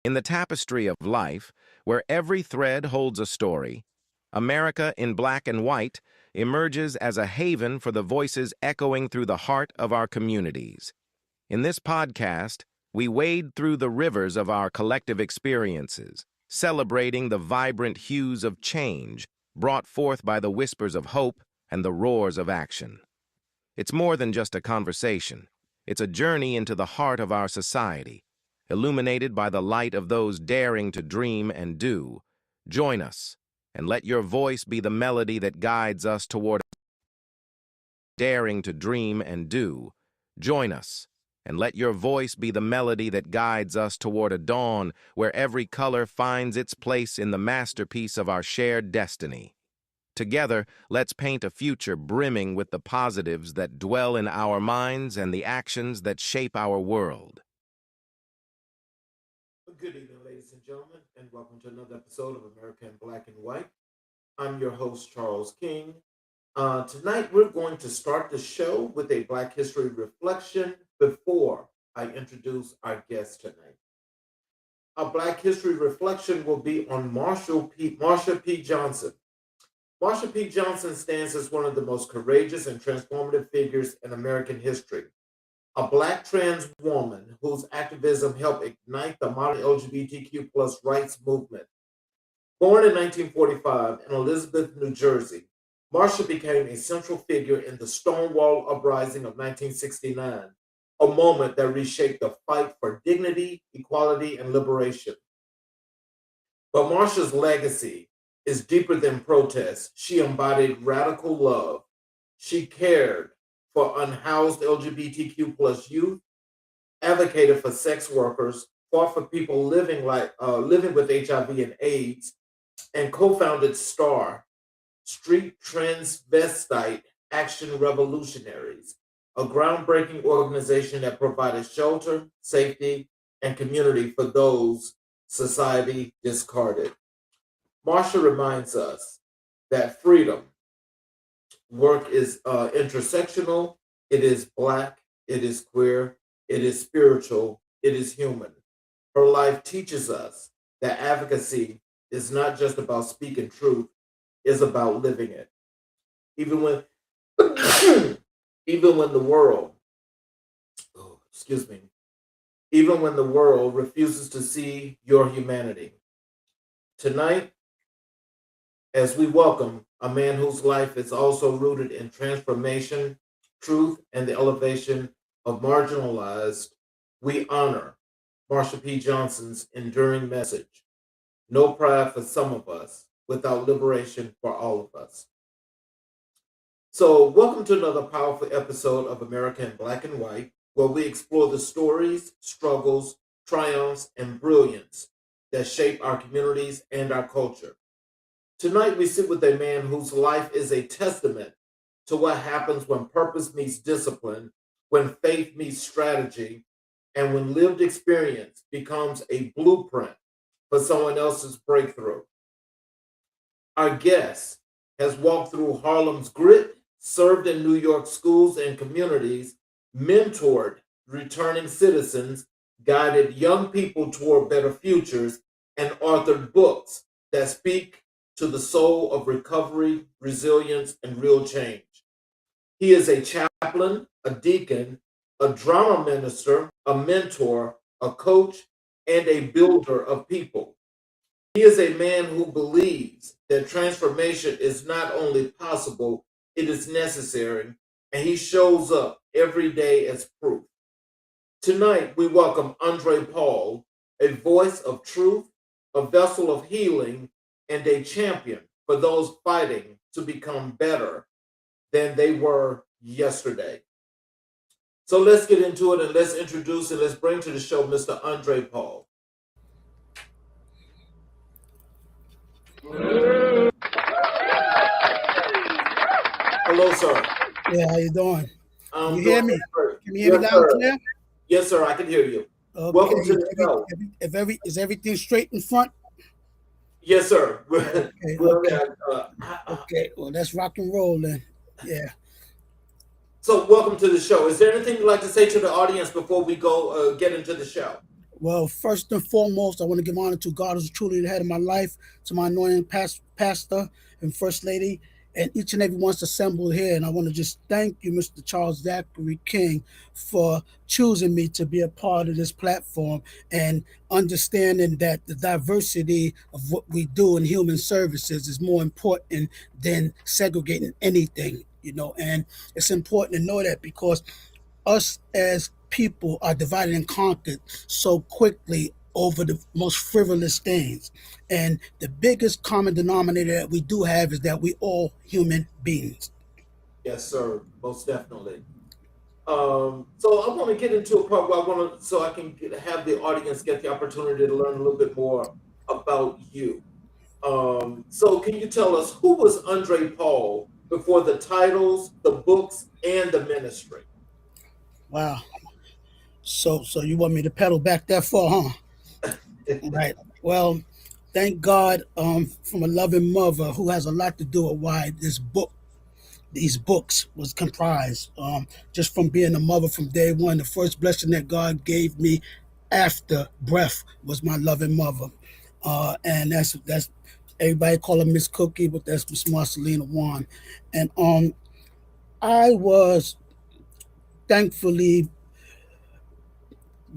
In the tapestry of life, where every thread holds a story, America in Black and White emerges as a haven for the voices echoing through the heart of our communities. In this podcast, we wade through the rivers of our collective experiences, celebrating the vibrant hues of change brought forth by the whispers of hope and the roars of action. It's more than just a conversation. It's a journey into the heart of our society, illuminated by the light of those daring to dream and do. Join us, and let your voice be the melody that guides us toward daring to dream and do. Join us, and let your voice be the melody that guides us toward a dawn where every color finds its place in the masterpiece of our shared destiny. Together, let's paint a future brimming with the positives that dwell in our minds and the actions that shape our world. Good evening, ladies and gentlemen, and welcome to another episode of America in Black and White. I'm your host, Charles King. Tonight, we're going to start the show with a Black History reflection before I introduce our guest tonight. Our Black History reflection will be on Marsha P. Johnson. Marsha P. Johnson stands as one of the most courageous and transformative figures in American history. A Black trans woman whose activism helped ignite the modern LGBTQ plus rights movement. Born in 1945 in Elizabeth, New Jersey, Marsha became a central figure in the Stonewall Uprising of 1969, a moment that reshaped the fight for dignity, equality, and liberation. But Marsha's legacy is deeper than protest. She embodied radical love. She cared for unhoused LGBTQ plus youth, advocated for sex workers, fought for people living with HIV and AIDS, and co-founded STAR, Street Transvestite Action Revolutionaries, a groundbreaking organization that provided shelter, safety, and community for those society discarded. Marsha reminds us that freedom work is intersectional, it is Black, it is queer, it is spiritual, it is human. Her life teaches us that advocacy is not just about speaking truth, it's about living it. Even when even when the world, even when the world refuses to see your humanity. Tonight, as we welcome a man whose life is also rooted in transformation, truth, and the elevation of marginalized, we honor Marsha P. Johnson's enduring message. No pride for some of us, without liberation for all of us. So, welcome to another powerful episode of America in Black and White, where we explore the stories, struggles, triumphs, and brilliance that shape our communities and our culture. Tonight, we sit with a man whose life is a testament to what happens when purpose meets discipline, when faith meets strategy, and when lived experience becomes a blueprint for someone else's breakthrough. Our guest has walked through Harlem's grit, served in New York schools and communities, mentored returning citizens, guided young people toward better futures, and authored books that speak to the soul of recovery, resilience, and real change. He is a chaplain, a deacon, a drama minister, a mentor, a coach, and a builder of people. He is a man who believes that transformation is not only possible, it is necessary, and he shows up every day as proof. Tonight, we welcome Andrèe Paul, a voice of truth, a vessel of healing, and a champion for those fighting to become better than they were yesterday. So let's get into it, and let's introduce and let's bring to the show Mr. Andrèe Paul. Hello, sir. Yeah, how you doing? I'm You hear doing me? great. Can you hear me Yes, loud and sir. clear? Yes, sir, I can hear you. Okay. Welcome to the show. Is everything straight in front? Yes, sir. Okay. Well, let's rock and roll then. Yeah. So welcome to the show. Is there anything you'd like to say to the audience before we go get into the show? Well, first and foremost, I want to give honor to God who's truly the head of my life, to my anointing pastor and first lady, and each and every one's assembled here. And I want to just thank you, Mr. Charles Zachary King, for choosing me to be a part of this platform and understanding that the diversity of what we do in human services is more important than segregating anything. And it's important to know that because us as people are divided and conquered so quickly over the most frivolous things. And the biggest common denominator that we do have is that we all human beings. Yes, sir. Most definitely. So I want to get into a part where I want to, so I can have the audience get the opportunity to learn a little bit more about you. So can you tell us who was Andrèe Paul before the titles, the books, and the ministry? Wow. So you want me to pedal back that far, huh? Right. Well, thank God from a loving mother who has a lot to do with why these books was comprised. Just from being a mother from day one, the first blessing that God gave me after breath was my loving mother. And that's everybody call her Miss Cookie, but that's Miss Marcelina Wan. And I was thankfully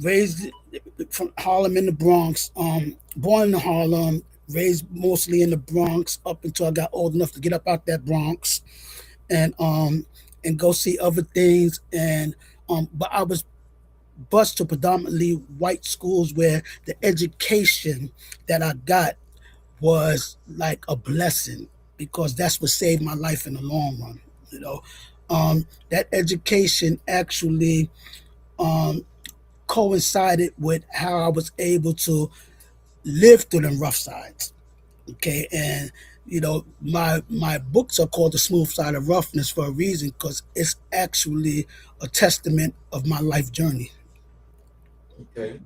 raised from Harlem in the Bronx, born in Harlem, raised mostly in the Bronx up until I got old enough to get up out that Bronx and go see other things. And but I was bused to predominantly white schools where the education that I got was like a blessing because that's what saved my life in the long run. That education actually um, coincided with how I was able to live through them rough sides. Okay, and my books are called The Smooth Side of Roughness for a reason because it's actually a testament of my life journey. Okay.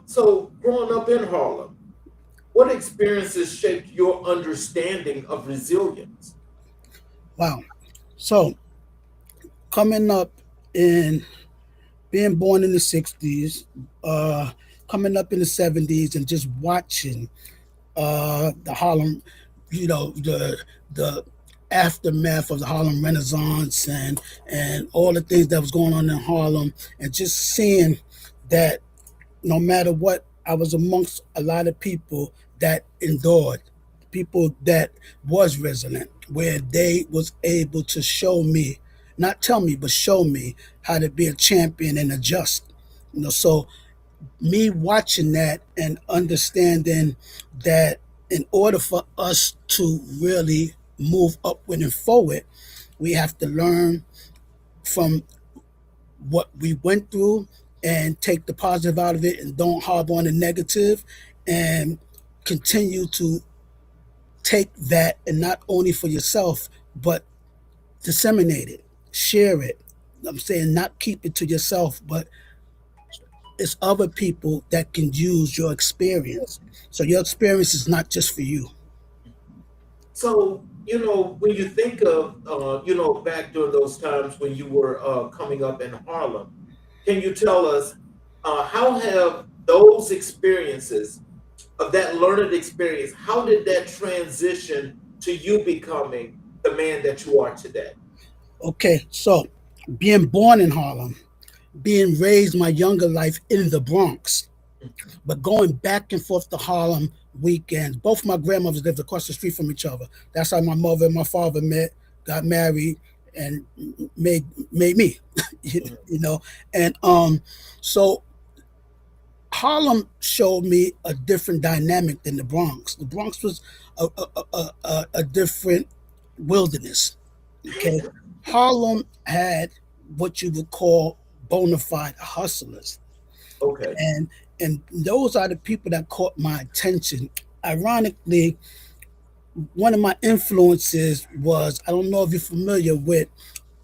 So growing up in Harlem, what experiences shaped your understanding of resilience? Wow. So coming up in being born in the 60s, coming up in the 70s and just watching the Harlem, the aftermath of the Harlem Renaissance and all the things that was going on in Harlem, and just seeing that no matter what, I was amongst a lot of people that endured, people that was resilient, where they was able to show me, not tell me, but show me how to be a champion and adjust. So me watching that and understanding that in order for us to really move upward and forward, we have to learn from what we went through and take the positive out of it and don't harbor on the negative and continue to take that and not only for yourself, but disseminate it, share it. I'm saying not keep it to yourself, but it's other people that can use your experience. So your experience is not just for you. So, when you think of, back during those times when you were coming up in Harlem, can you tell us how have those experiences of that learned experience, how did that transition to you becoming the man that you are today? Okay, so being born in Harlem, being raised my younger life in the Bronx, but going back and forth to Harlem weekends. Both my grandmothers lived across the street from each other. That's how my mother and my father met, got married, and made me. you know, and so Harlem showed me a different dynamic than the Bronx. The Bronx was a different wilderness. Okay, Harlem had what you would call bona fide hustlers, Okay. and those are the people that caught my attention. Ironically, one of my influences was, I don't know if you're familiar with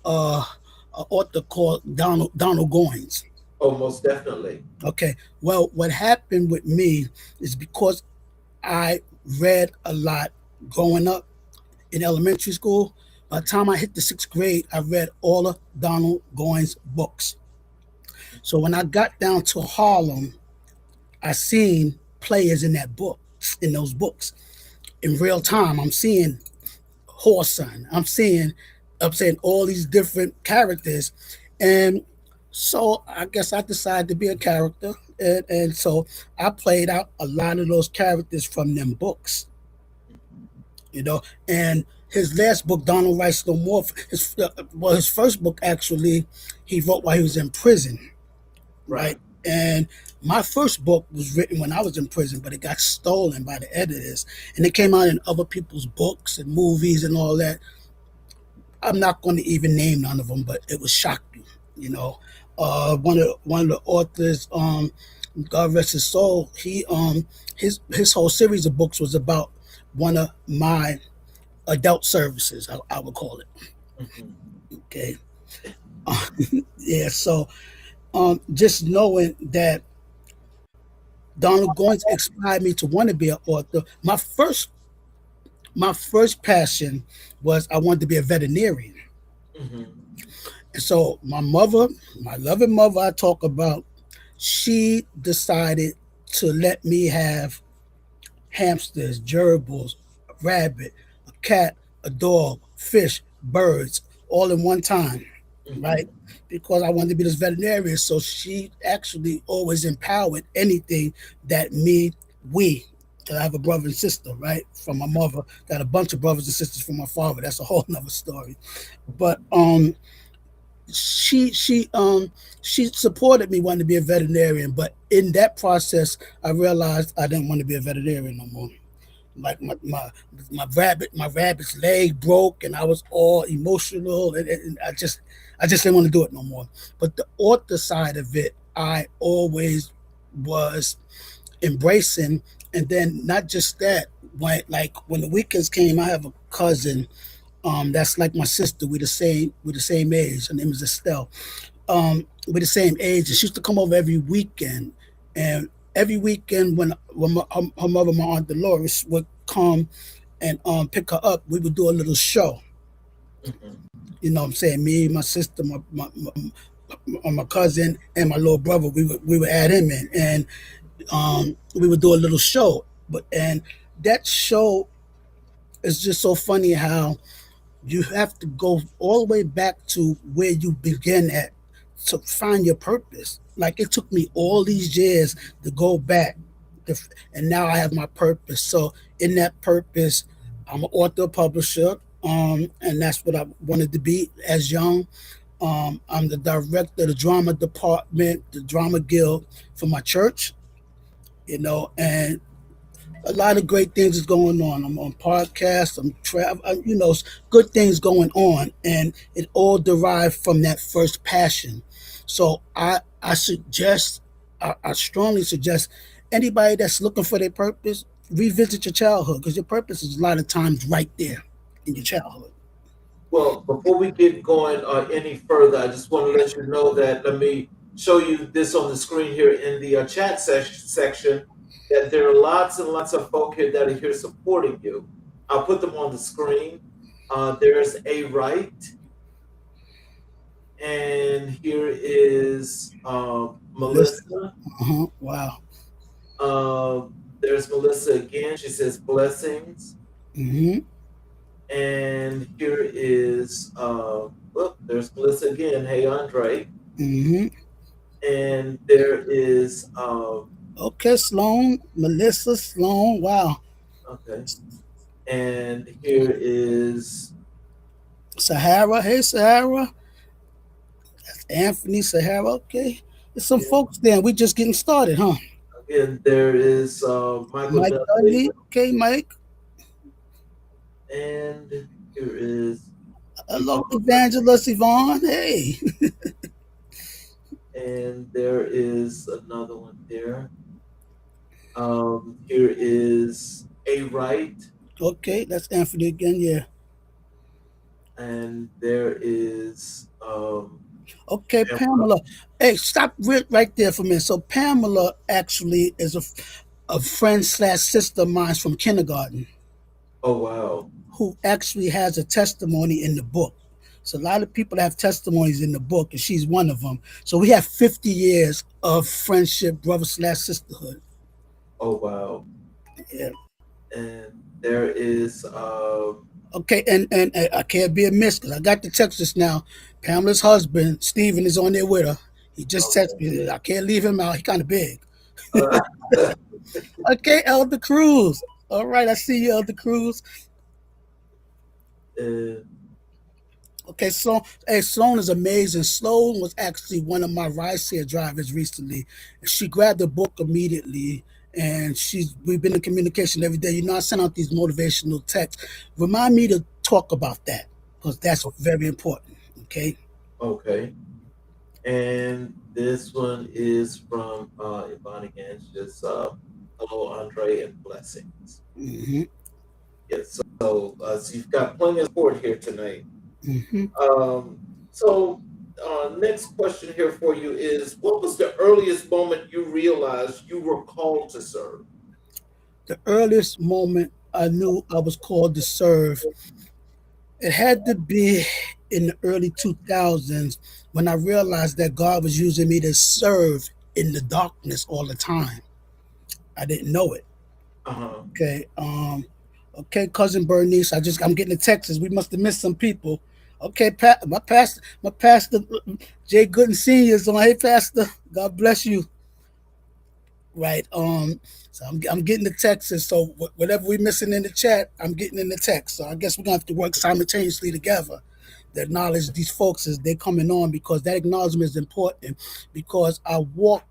an author called Donald Goines. Oh, most definitely. Okay, well, what happened with me is because I read a lot growing up in elementary school. By the time I hit the sixth grade, I read all of Donald Goines' books. So when I got down to Harlem, I seen players in that book, in those books, in real time. I'm seeing Whoreson. I'm saying all these different characters, and so I guess I decided to be a character, and so I played out a lot of those characters from them books, you know. And his last book, Donald Writes No More, his first book actually, he wrote while he was in prison, right? Right. And my first book was written when I was in prison, but it got stolen by the editors, and it came out in other people's books and movies and all that. I'm not going to even name none of them, but it was shocking, you know. One of the authors, God rest his soul, his whole series of books was about one of my adult services, I would call it. Mhm. Okay, yeah. So just knowing that Donald Goins inspired me to want to be an author. My first passion was I wanted to be a veterinarian. Mhm. And so my mother, my loving mother I talk about, she decided to let me have hamsters, gerbils, a rabbit, a cat, a dog, fish, birds, all in one time, right? Mhm. Because I wanted to be this veterinarian. So she actually always empowered anything that we, because I have a brother and sister, right? From my mother, got a bunch of brothers and sisters from my father. That's a whole nother story. But she she um she supported me wanting to be a veterinarian, but in that process I realized I didn't want to be a veterinarian no more. Like my rabbit's leg broke and I was all emotional, and I just didn't want to do it no more. But the author side of it I always was embracing. And then not just that, when the weekends came, I have a cousin that's like my sister. We the same age. Her name is Estelle. We're the same age, and she used to come over every weekend. And every weekend, when her mother, my aunt Dolores, would come and pick her up, we would do a little show. Mhm. You know what I'm saying? Me, my sister, my cousin, and my little brother. We would add him in, and we would do a little show. And that show is just so funny how you have to go all the way back to where you begin at to find your purpose. Like it took me all these years to go back, and now I have my purpose. So in that purpose, I'm an author, publisher, and that's what I wanted to be as young. I'm the director of the drama department, the drama guild for my church, and a lot of great things is going on. I'm on podcasts. I'm travel. Good things going on, and it all derived from that first passion. So I strongly suggest anybody that's looking for their purpose, revisit your childhood because your purpose is a lot of times right there in your childhood. Well, before we get going any further, I just want to let you know that let me show you this on the screen here in the chat section that there are lots and lots of folk here that are here supporting you. I'll put them on the screen. There's A Right, and here is Melissa, Melissa. wow. There's Melissa again. She says blessings. Hmm. And here is, well, there's Melissa again. Hey, Andrèe. Hmm. And there is, Okay, Sloan, Melissa, Sloan, wow. okay. And here is, Sahara, hey Sahara, Anthony, Sahara. Okay, there's some yeah, folks there. We just getting started, huh? again, there is Michael Mike Dudley. Dudley. Okay, Mike. And here is Hello, Yvonne. Evangelist Yvonne. Hey. And there is another one there. Here is A Right. Okay, that's Anthony again. Yeah. And there is, Okay, Pamela. Pamela. Hey, stop right there for a minute. So Pamela actually is a friend slash sister of mine from kindergarten Oh, wow. who actually has a testimony in the book. So a lot of people that have testimonies in the book, and she's one of them. So we have 50 years of friendship, brother slash sisterhood. Oh wow. Yeah. And there is Okay, and I can't be amiss because I got the text just now. Pamela's husband, Stephen, is on there with her. He just texted okay. me. I can't leave him out. He kind of big. Uh, Okay, Elder Cruz. All right, I see you, Elder Cruz. and Okay, so hey, Sloan is amazing. Sloan was actually one of my rideshare drivers recently. She grabbed the book immediately, and we've been in communication every day. You know, I send out these motivational texts. Remind me to talk about that because that's very important. Okay. okay. And this one is from Yvonne again. She just hello Andrèe and blessings. Hmm. Yes. So you've got plenty of support here tonight. Hmm. Um, so next question here for you is: what was the earliest moment you realized you were called to serve? The earliest moment I knew I was called to serve, it had to be in the early 2000s when I realized that God was using me to serve in the darkness all the time. I didn't know it. Uh huh. Okay. Okay, cousin Bernice. I'm getting the Texas. We must have missed some people. Okay, my pastor, Jay Gooden Senior is on. Hey, Pastor. God bless you. Right. So I'm getting the Texas. So whatever we missing in the chat, I'm getting in the text. So I guess we're gonna have to work simultaneously together to acknowledge these folks as they're coming on because that acknowledgement is important because I walk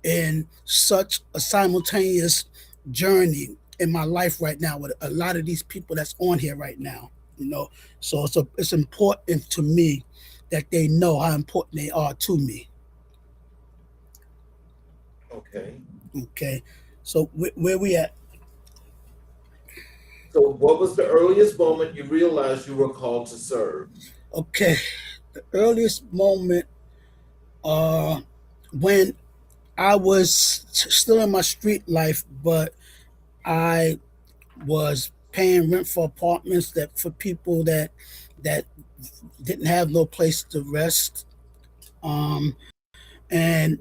in such a simultaneous journey in my life right now with a lot of these people that's on here right now. You know, so it's important to me that they know how important they are to me. Okay. Okay, so where we at? So, what was the earliest moment you realized you were called to serve? Okay, the earliest moment uh when I was still in my street life, but I was paying rent for apartments that for people that didn't have no place to rest. Um, and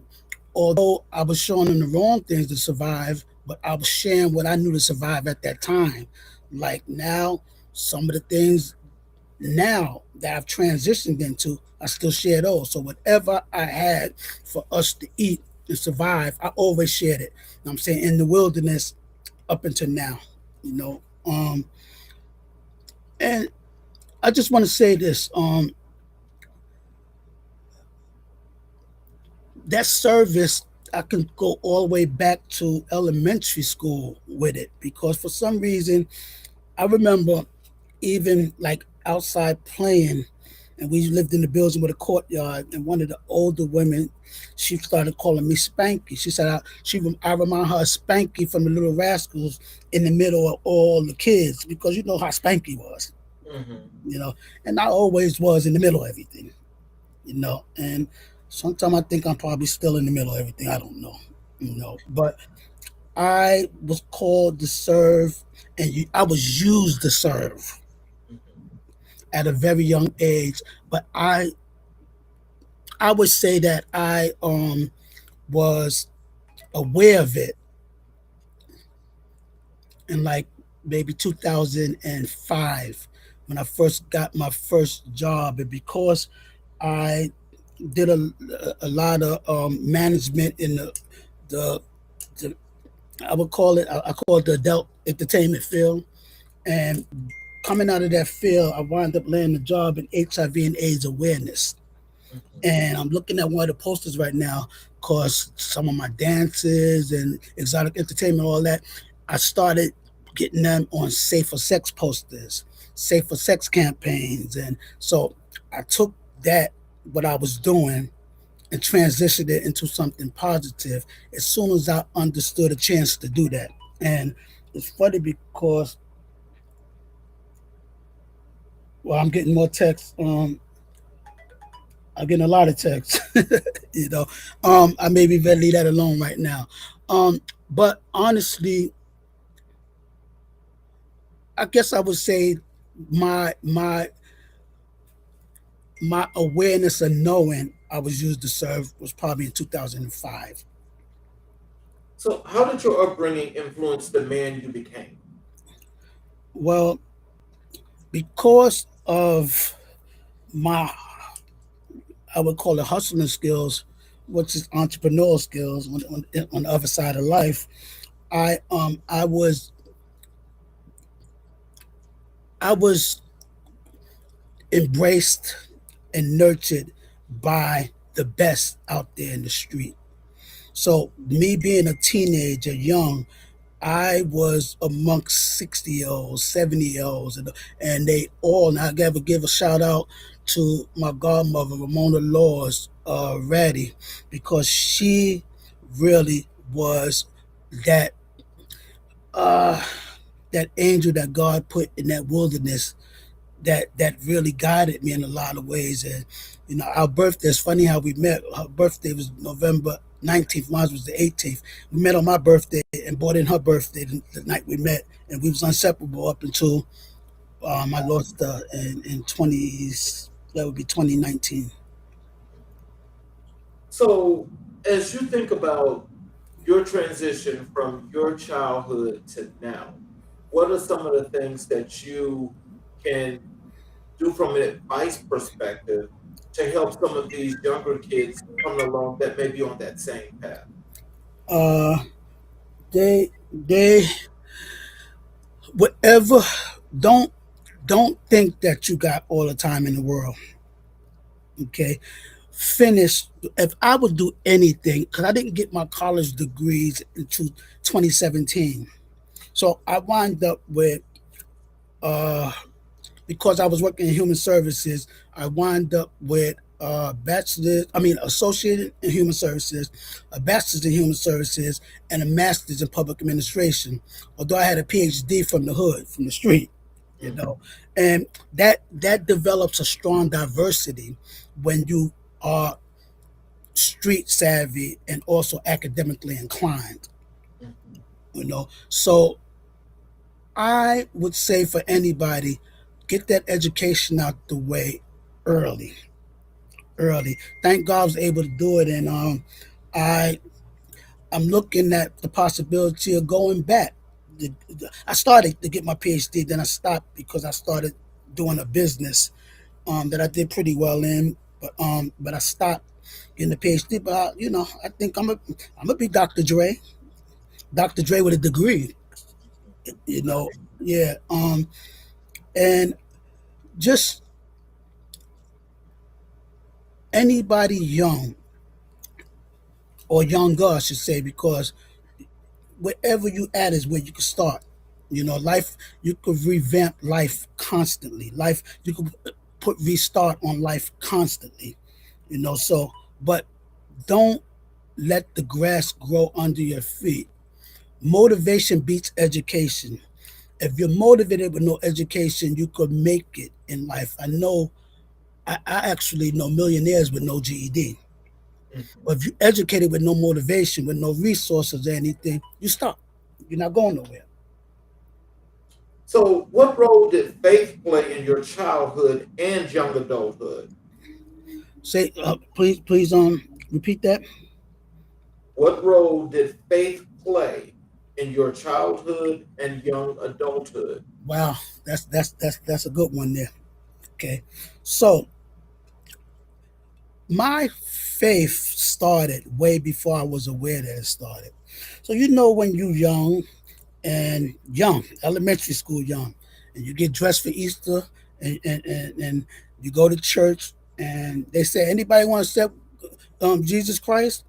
although I was showing them the wrong things to survive, but I was sharing what I knew to survive at that time. Like now, some of the things now that I've transitioned into, I still share those. So whatever I had for us to eat and survive, I always shared it. You know what I'm saying in the wilderness up until now, you know. And I just want to say this: that service, I can go all the way back to elementary school with it because for some reason I remember even like outside playing, and we lived in the building with a courtyard. And one of the older women, she started calling me Spanky. She said I remind her of Spanky from the Little Rascals in the middle of all the kids because you know how Spanky was, Hmm. you know. And I always was in the middle of everything, you know. And sometimes I think I'm probably still in the middle of everything. I don't know, you know. But I was called to serve, and I was used to serve Hmm. at a very young age. But I would say that I was aware of it in like maybe 2005 when I first got my first job, and because I did a lot of management in the, the I would call it I call it the adult entertainment field, and coming out of that field, I wound up landing a job in HIV and AIDS awareness. Hmm. And I'm looking at one of the posters right now because some of my dances and exotic entertainment, all that, I started getting them on safer sex posters, safer sex campaigns. And so I took that, what I was doing, and transitioned it into something positive as soon as I understood a chance to do that. And it's funny because, well, I'm getting more texts. I'm getting a lot of texts. you know, I maybe better leave that alone right now. But honestly, I guess I would say my my awareness of knowing I was used to serve was probably in 2005. So, how did your upbringing influence the man you became? Well, because of my, I would call it hustling skills, which is entrepreneurial skills on the other side of life. I was embraced and nurtured by the best out there in the street. So me being a teenager, young, I was amongst 60-year-olds, 70-year-olds, and they all, and I gotta give a shout out to my godmother, Ramona Laws, Ratty, because she really was that uh, that angel that God put in that wilderness that really guided me in a lot of ways. And our birthday, it's funny how we met. Her birthday was November 19th, mine was the 18th. We met on my birthday and bought in her birthday the night we met, and we was inseparable up until I lost her in 20s. That would be 2019. So, as you think about your transition from your childhood to now, what are some of the things that you can do from an advice perspective to help some of these younger kids coming along that may be on that same path? Uh, they whatever. Don't don't think that you got all the time in the world. Okay, finish. If I would do anything, because I didn't get my college degrees until 2017, so I wind up with uh because I was working in human services, I wind up with associated in human services, a bachelor's in human services, and a master's in public administration. Although I had a PhD from the hood, from the street, you Mhm. know, and that develops a strong diversity when you are street savvy and also academically inclined. Mhm. So I would say for anybody, get that education out the way early. Early. Thank God I was able to do it, and I I'm looking at the possibility of going back. I started to get my PhD, then I stopped because I started doing a business that I did pretty well in, but I stopped getting the PhD. But I think I'm gonna be Dr. Dre, Dr. Dre with a degree. You know, yeah. And just anybody young or younger, I should say, because wherever you at is where you can start. Life, you could revamp life constantly. Life, you could put restart on life constantly. So, but don't let the grass grow under your feet. Motivation beats education. If you're motivated with no education, you could make it in life. I actually know millionaires with no GED. Mhm. But if you're educated with no motivation, with no resources or anything, you stop. You're not going nowhere. So, what role did faith play in your childhood and young adulthood? Say, please, repeat that. What role did faith play in your childhood and young adulthood? Wow, that's a good one there. Okay, so my faith started way before I was aware that it started. So when you young, elementary school young, and you get dressed for Easter, and you go to church, and they say, anybody want to accept Jesus Christ?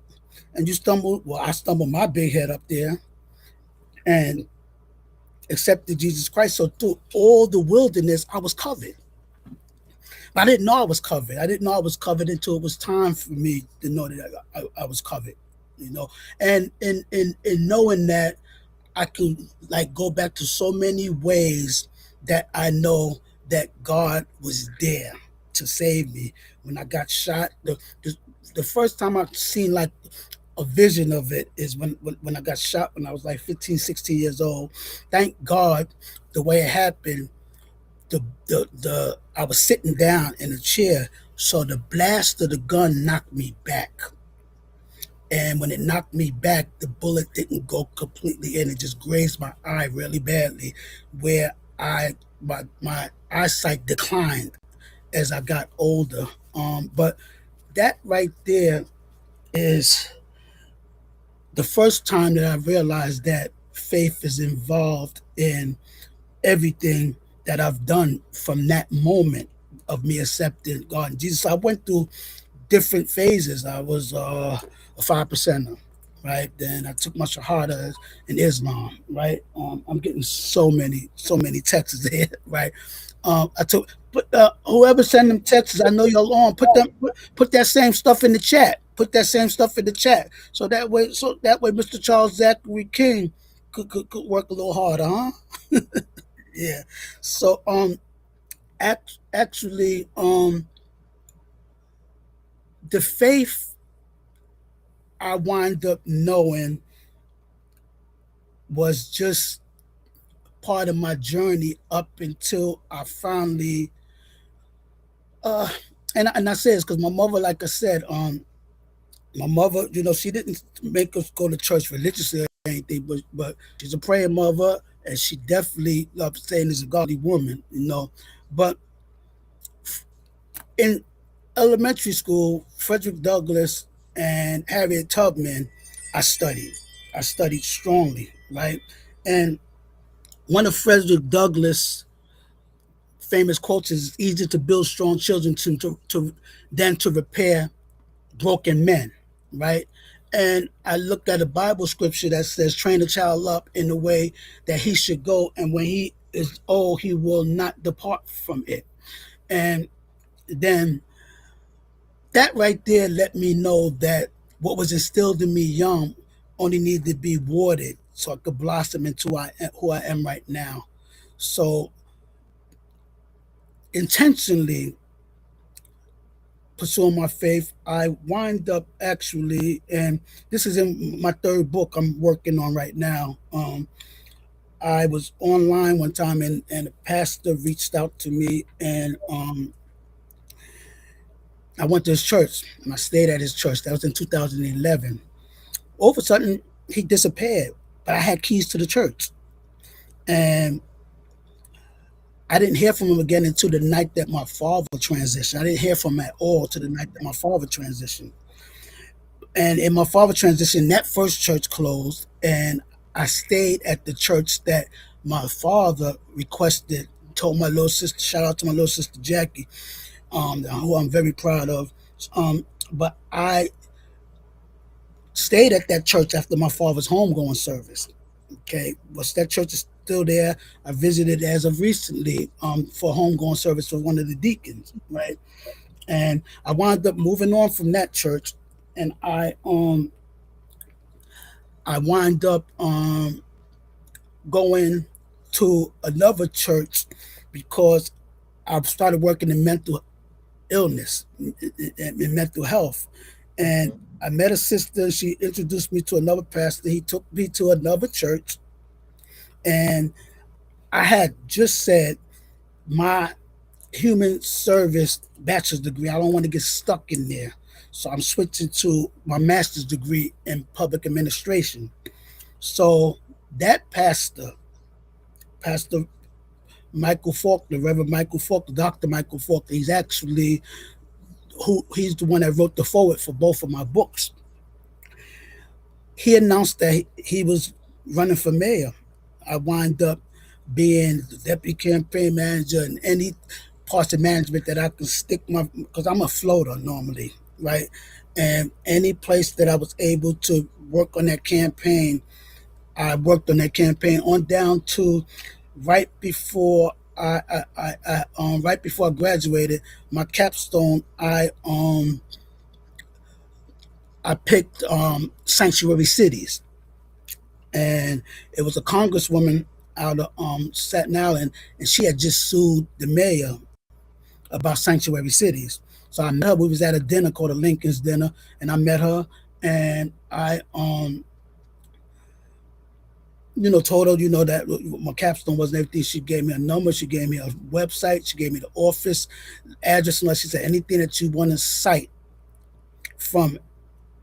And you stumble. Well, I stumbled my big head up there and accepted Jesus Christ. So through all the wilderness, I was covered. But I didn't know I was covered. I didn't know I was covered until it was time for me to know that I was covered. And in knowing that, I could like go back to so many ways that I know that God was there to save me. When I got shot, the first time I seen like a vision of it is when I got shot when I was like 15, 16 years old. Thank God the way it happened. the I was sitting down in a chair, so the blast of the gun knocked me back. And when it knocked me back, the bullet didn't go completely in. It just grazed my eye really badly, where my eyesight declined as I got older. But that right there is the first time that I realized that faith is involved in everything that I've done from that moment of me accepting God and Jesus. I went through different phases. I was a 5%er, right? Then I took my Shahada in Islam, right? I'm getting so many texts there, right? I took, but whoever send them texts, I know you're on. Put that same stuff in the chat. Put that same stuff in the chat, so that way, Mr. Charles Zachary King could work a little harder, huh? Yeah. So actually, the faith I wind up knowing was just part of my journey up until I finally uh and I say this because my mother, like I said, my mother, she didn't make us go to church religiously or anything, but she's a praying mother, and she definitely loves saying is a godly woman, But in elementary school, Frederick Douglass and Harriet Tubman, I studied. I studied strongly, right? And one of Frederick Douglass' famous quotes is, "It's easier to build strong children than to repair broken men," right? And I looked at a Bible scripture that says, "Train a child up in the way that he should go, and when he is old, he will not depart from it." And then that right there let me know that what was instilled in me young only needed to be watered so I could blossom into who I am right now. So intentionally pursuing my faith, I wind up actually, and this is in my third book I'm working on right now. I was online one time, and a pastor reached out to me, and I went to his church, and I stayed at his church. That was in 2011. All of a sudden, he disappeared, but I had keys to the church. And I didn't hear from him again until the night that my father transitioned. I didn't hear from him at all till the night that my father transitioned. And in my father transition, that first church closed, and I stayed at the church that my father requested. Told my little sister, shout out to my little sister Jackie, who I'm very proud of. But I stayed at that church after my father's homegoing service. Okay, but that church is still there. I visited as of recently for homegoing service for one of the deacons, right? And I wound up moving on from that church, and I wind up going to another church because I started working in mental illness, in mental health. And I met a sister. She introduced me to another pastor. He took me to another church. And I had just said my human service bachelor's degree, I don't want to get stuck in there. So I'm switching to my master's degree in public administration. So that Pastor Michael Faulkner, Reverend Michael Faulkner, Dr. Michael Faulkner, he's the one that wrote the foreword for both of my books. He announced that he was running for mayor. I wind up being the deputy campaign manager and any parts of management that I can because I'm a floater normally, right? And any place that I was able to work on that campaign, I worked on that campaign on down to right before right before I graduated, my capstone, I picked sanctuary cities, and it was a congresswoman out of Staten Island, and she had just sued the mayor about sanctuary cities. So I met her. We was at a dinner called a Lincoln's dinner, and I met her, and I told her, that my capstone wasn't everything. She gave me a number. She gave me a website. She gave me the office address. And she said, anything that you want to cite from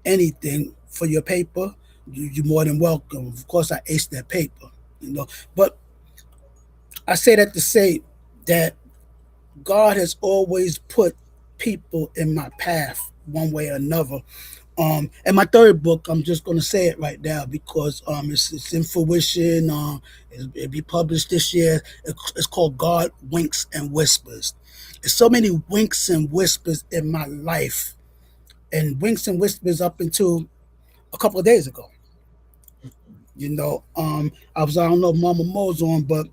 anything for your paper, you're more than welcome. Of course, I aced that paper, But I say that to say that God has always put people in my path one way or another. And my third book, I'm just going to say it right now because it's in fruition. It'll be published this year. It's called God Winks and Whispers. There's so many winks and whispers in my life, and winks and whispers up until a couple of days ago. I don't know if Mama Mo's on, but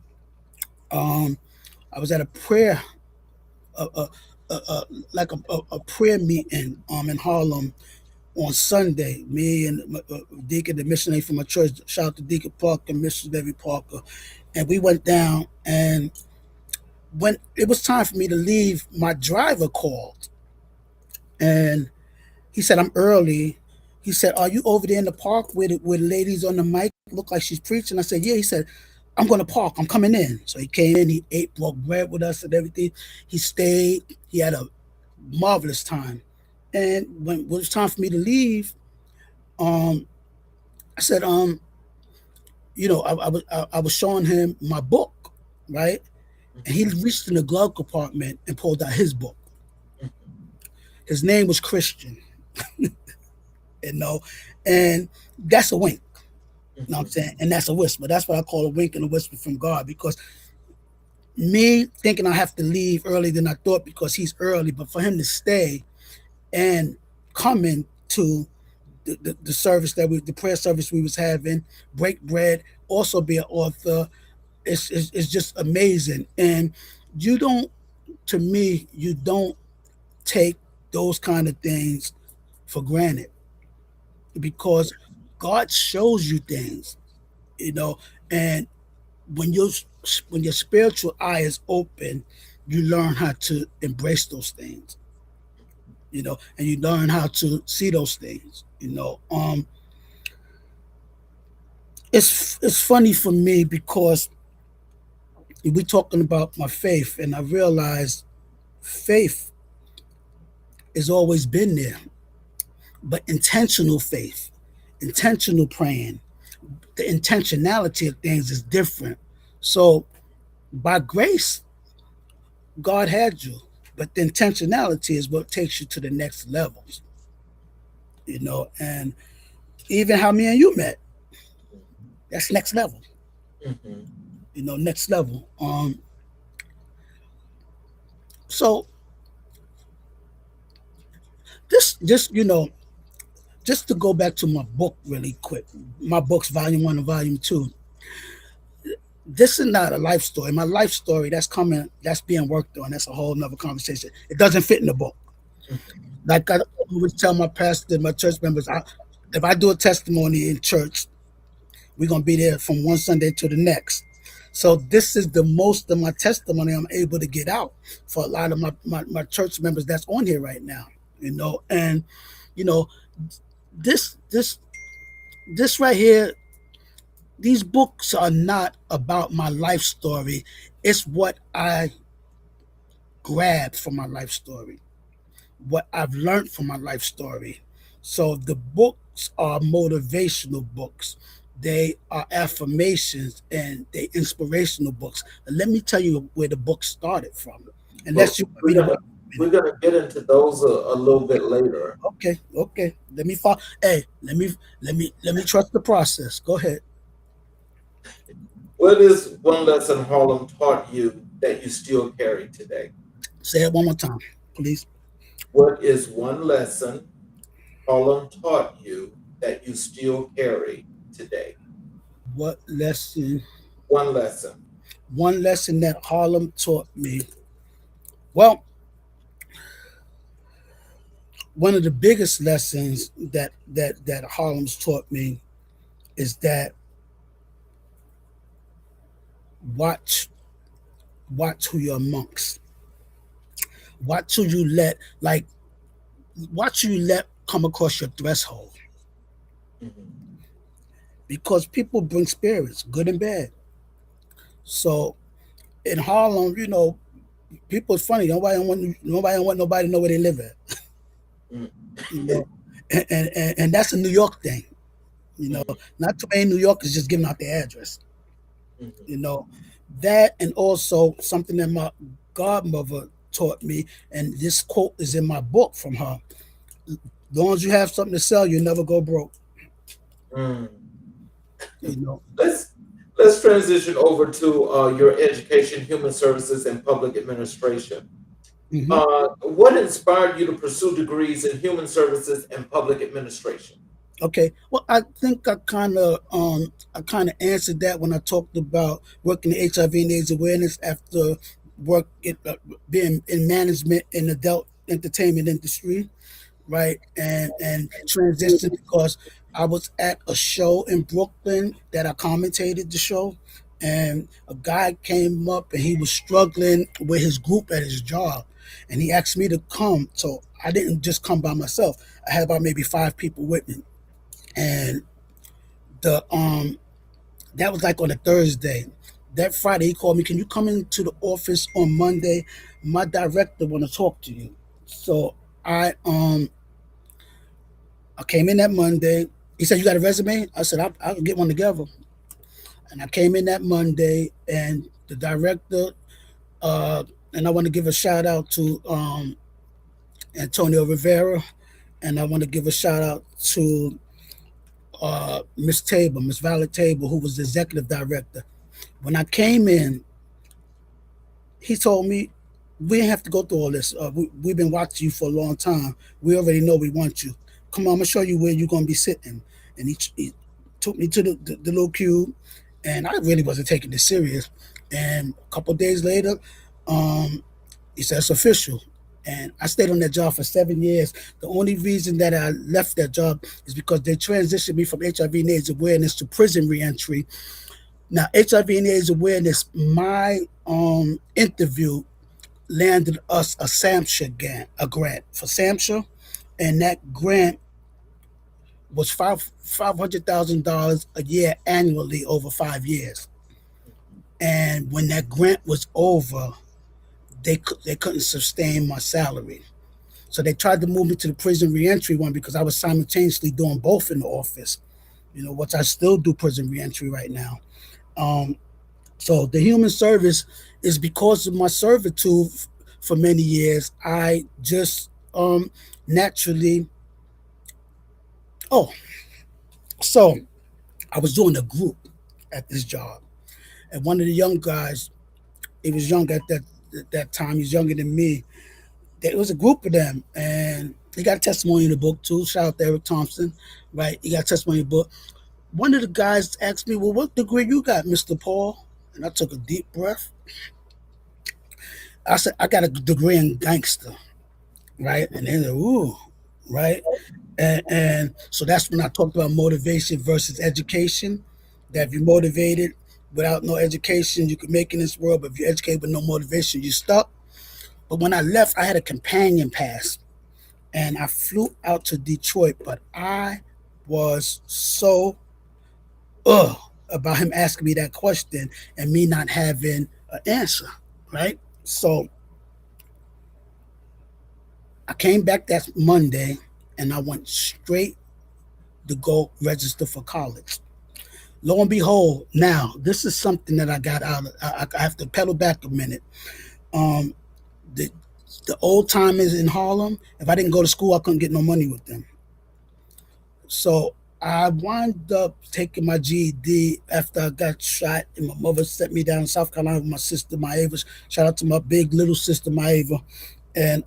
um, I was at a prayer, uh, uh, like a prayer meeting in Harlem on Sunday. Me and Deacon, the missionary from my church, shout out to Deacon Parker and Missionary Parker, and we went down. And when it was time for me to leave, my driver called, and he said, "I'm early." He said, "Are you over there in the park with ladies on the mic? Look like she's preaching." I said, "Yeah." He said, "I'm going to park. I'm coming in." So he came in. He ate, broke bread with us and everything. He stayed. He had a marvelous time. And when it was time for me to leave, um, I said, I was showing him my book, right? And he reached in the glove compartment and pulled out his book. His name was Christian, you know, and that's a wink. You know what I'm saying? And that's a whisper. That's what I call a wink and a whisper from God, because me thinking I have to leave earlier than I thought because he's early, but for him to stay and come to the service the prayer service we was having, break bread, also be an author, it's just amazing. And you don't, to me, you don't take those kind of things for granted, because God shows you things, you know, and when you when your spiritual eye is open, you learn how to embrace those things, and you learn how to see those things. It's funny for me because we're talking about my faith, and I realized faith has always been there, but intentional faith, intentional praying, the intentionality of things is different. So by grace, God had you, but the intentionality is what takes you to the next levels, and even how me and you met, that's next level, Mm-hmm. next level. So just just to go back to my book really quick, my books, volume 1 and volume 2. This is not a life story. My life story that's being worked on. That's a whole nother conversation. It doesn't fit in the book. Like I always tell my pastor, my church members, if I do a testimony in church, we're gonna be there from one Sunday to the next. So this is the most of my testimony I'm able to get out for a lot of my church members that's on here right now. And you know, this this this right here, these books are not about my life story. It's what I grabbed from my life story, what I've learned from my life story. So the books are motivational books. They are affirmations and they inspirational books. And let me tell you where the book started from. Well, Unless you read the book. we're gonna get into those a little bit later. Okay. Let me follow. Hey, let me trust the process. Go ahead. What is one lesson Harlem taught you that you still carry today? Say it one more time, please. What is one lesson Harlem taught you that you still carry today? What lesson? One lesson. One lesson that Harlem taught me. Well, one of the biggest lessons that Harlem's taught me is that watch watch who you're amongst. Watch who you let like watch who you let come across your threshold. Mhm. because people bring spirits, good and bad. So in Harlem, people, it's funny. Nobody don't want nobody to know where they live at. Mm. You know, and that's a New York thing. Mhm. Not too many New Yorkers just giving out their address. Mhm. You know, that, and also something that my godmother taught me, and this quote is in my book from her: "As long as you have something to sell, you never go broke." Mm. You know. Let's let's transition over to your education, human services, and public administration. Hmm. What inspired you to pursue degrees in human services and public administration? Okay. Well, I think I kind of answered that when I talked about working in HIV and AIDS awareness after being in management in adult entertainment industry, right? And transitioned because I was at a show in Brooklyn that I commentated the show, and a guy came up and he was struggling with his group at his job, and he asked me to come. So I didn't just come by myself. I had about maybe 5 people with me, and the that was like on a Thursday. That Friday, he called me. Can you come into the office on Monday? My director want to talk to you. So I um I came in that Monday. He said, "You got a resume?" I said, "I'll get one together." And I came in that Monday, and the director, uh, and I want to give a shout out to Antonio Rivera, and I want to give a shout out to Miss Tabor, Miss Violet Tabor, who was the executive director. When I came in, he told me, "We didn't have to go through all this. We've been watching you for a long time. We already know we want you. Come on, I'm gonna show you where you're gonna be sitting." And he took me to the little cube, and I really wasn't taking this serious. And a couple of days later, um, he said it's official. And I stayed on that job for 7 years. The only reason that I left that job is because they transitioned me from HIV and AIDS awareness to prison reentry. Now, HIV and AIDS awareness, my interview landed us a SAMHSA grant, for SAMHSA, and that grant was $500,000 a year annually over 5 years. And when that grant was over, they couldn't sustain my salary, so they tried to move me to the prison reentry one because I was simultaneously doing both in the office. Which I still do prison reentry right now. Um, So the human service is because of my servitude for many years. I just naturally. Oh, so I was doing a group at this job, and one of the young guys, he was young at that time. He's younger than me. There was a group of them, and he got a testimony in the book too. Shout out to Eric Thompson, right? He got a testimony in the book. One of the guys asked me, "Well, what degree you got, Mister Paul?" And I took a deep breath. I said, "I got a degree in gangster." Right? And they're like, "Ooh," right? And so that's when I talked about motivation versus education. That if you're motivated without no education, you can make it in this world, but if you're educated with no motivation, you're stuck. But when I left, I had a companion pass, and I flew out to Detroit, but I was so about him asking me that question and me not having an answer, right? So I came back that Monday, and I went straight to go register for college. Lo and behold, now this is something that I got out of. I have to pedal back a minute. Um, the the old timers in Harlem, if I didn't go to school, I couldn't get no money with them. So I wound up taking my GED after I got shot, and my mother sent me down in South Carolina with my sister Maeva. Shout out to my big little sister Maeva. And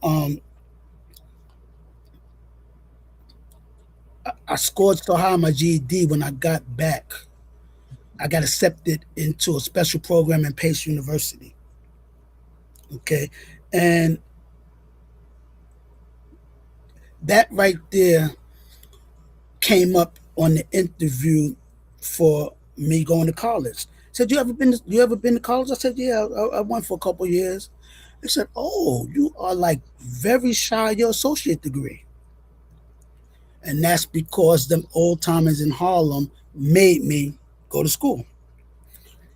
I scored so high on my GED when I got back. I got accepted into a special program in Pace University. Okay. And that right there came up on the interview for me going to college. Said, you ever been to college? I said, yeah, I went for a couple of years. They said, oh, you are like very shy of your associate degree. And that's because them old timers in Harlem made me go to school.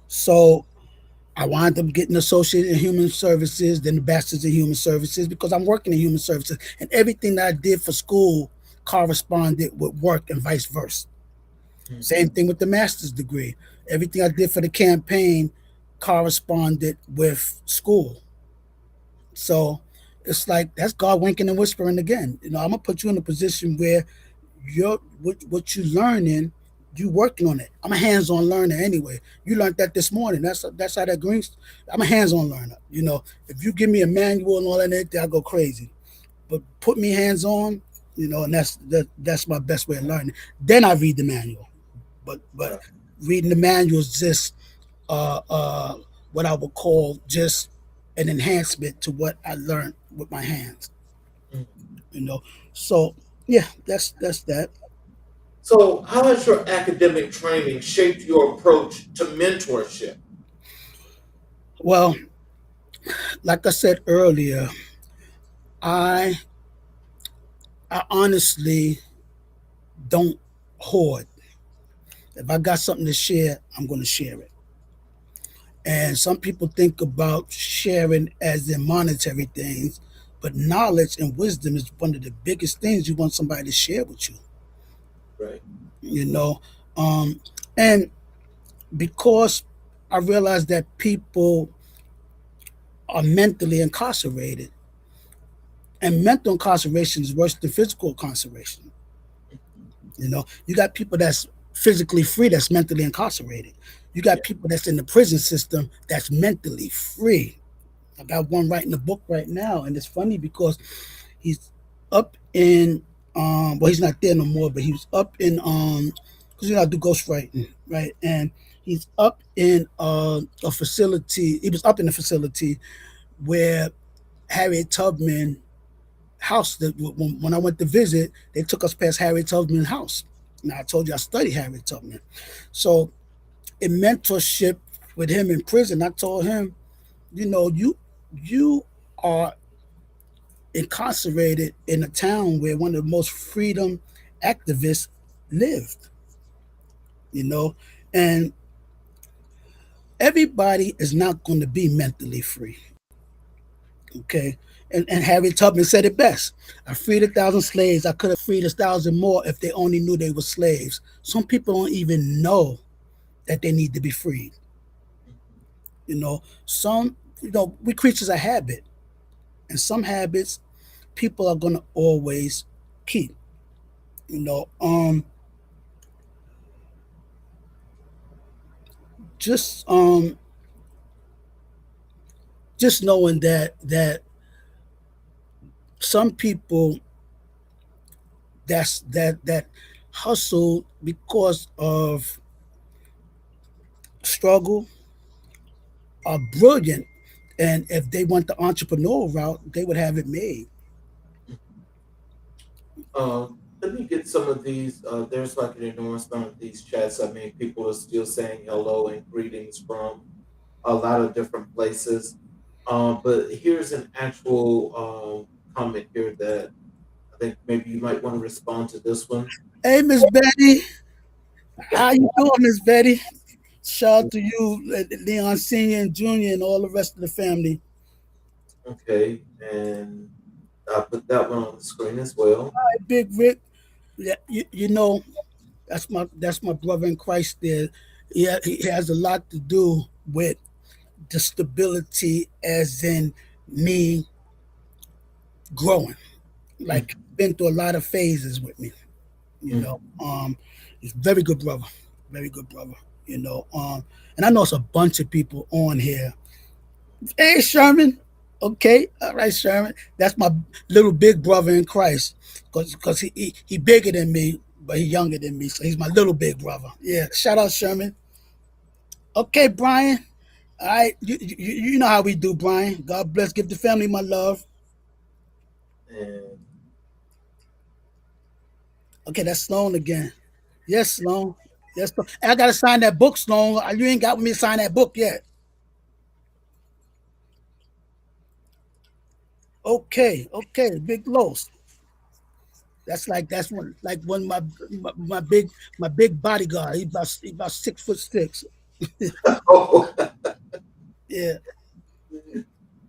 So I wound up getting associated in human services, then the bachelor's in human services because I'm working in human services, and everything that I did for school corresponded with work and vice versa. Same Mhm. thing with the master's degree. Everything I did for the campaign corresponded with school. So it's like that's God winking and whispering again. I'm gonna put you in a position where you're what you learning, you working on it. I'm a hands-on learner anyway. You learned that this morning. That's how that green. I'm a hands-on learner. If you give me a manual and all that, I go crazy. But put me hands-on, and that's my best way of learning. Then I read the manual. But Right. reading the manual is just uh, uh, what I would call just an enhancement to what I learned with my hands. Mhm. You know, so yeah, that's that. So, how has your academic training shaped your approach to mentorship? Well, like I said earlier, I I honestly don't hoard. If I got something to share, I'm going to share it. And some people think about sharing as in monetary things, but knowledge and wisdom is one of the biggest things you want somebody to share with you. Right. You know, um, and because I realize that people are mentally incarcerated, and mental incarceration is worse than physical incarceration. You got people that's physically free that's mentally incarcerated. You got Yeah. people that's in the prison system that's mentally free. I got one writing a book right now, and it's funny because he's up in well, he's not there no more, but he was up in because I do ghostwriting, right? And he's up in a facility. He was up in a facility where Harriet Tubman house. That when I went to visit, they took us past Harriet Tubman's house. Now I told you I studied Harriet Tubman, so in mentorship with him in prison, I told him, you are incarcerated in a town where one of the most freedom activists lived, you know, and everybody is not going to be mentally free. Okay. And Harriet Tubman said it best. I freed 1,000 slaves. I could have freed 1,000 more if they only knew they were slaves. Some people don't even know that they need to be freed. We creatures of habit, and some habits people are going to always keep. You know, um, just um, just knowing that some people that hustle because of struggle are brilliant, and if they went the entrepreneurial route, they would have it made. Let me get some of these. There's like an enormous amount of these chats. I mean, people are still saying hello and greetings from a lot of different places. But here's an actual comment here that I think maybe you might want to respond to this one. Hey, Miss Betty, how you doing, Miss Betty? Shout out to you, Leon Senior and Junior, and all the rest of the family. Okay, and I put that one on the screen as well. Hey, Big Rick, yeah, that's my brother in Christ. There, yeah, he has a lot to do with the stability, as in me growing. Like Mhm, been through a lot of phases with me. You know, mhm. he's a very good brother, very good brother. And I know it's a bunch of people on here. Hey, Sherman. Okay, all right, Sherman. That's my little big brother in Christ, because he bigger than me, but he younger than me, so he's my little big brother. Yeah, shout out Sherman. Okay, Brian. All right, you know how we do, Brian. God bless. Give the family my love. And Okay, that's Sloan again. Yes, Sloan. Yes, Sloan. I gotta sign that book, Sloan. You ain't got me to sign that book yet. Okay, okay, Big Los. That's one like one of my big bodyguard. He about 6'6". Oh, Yeah.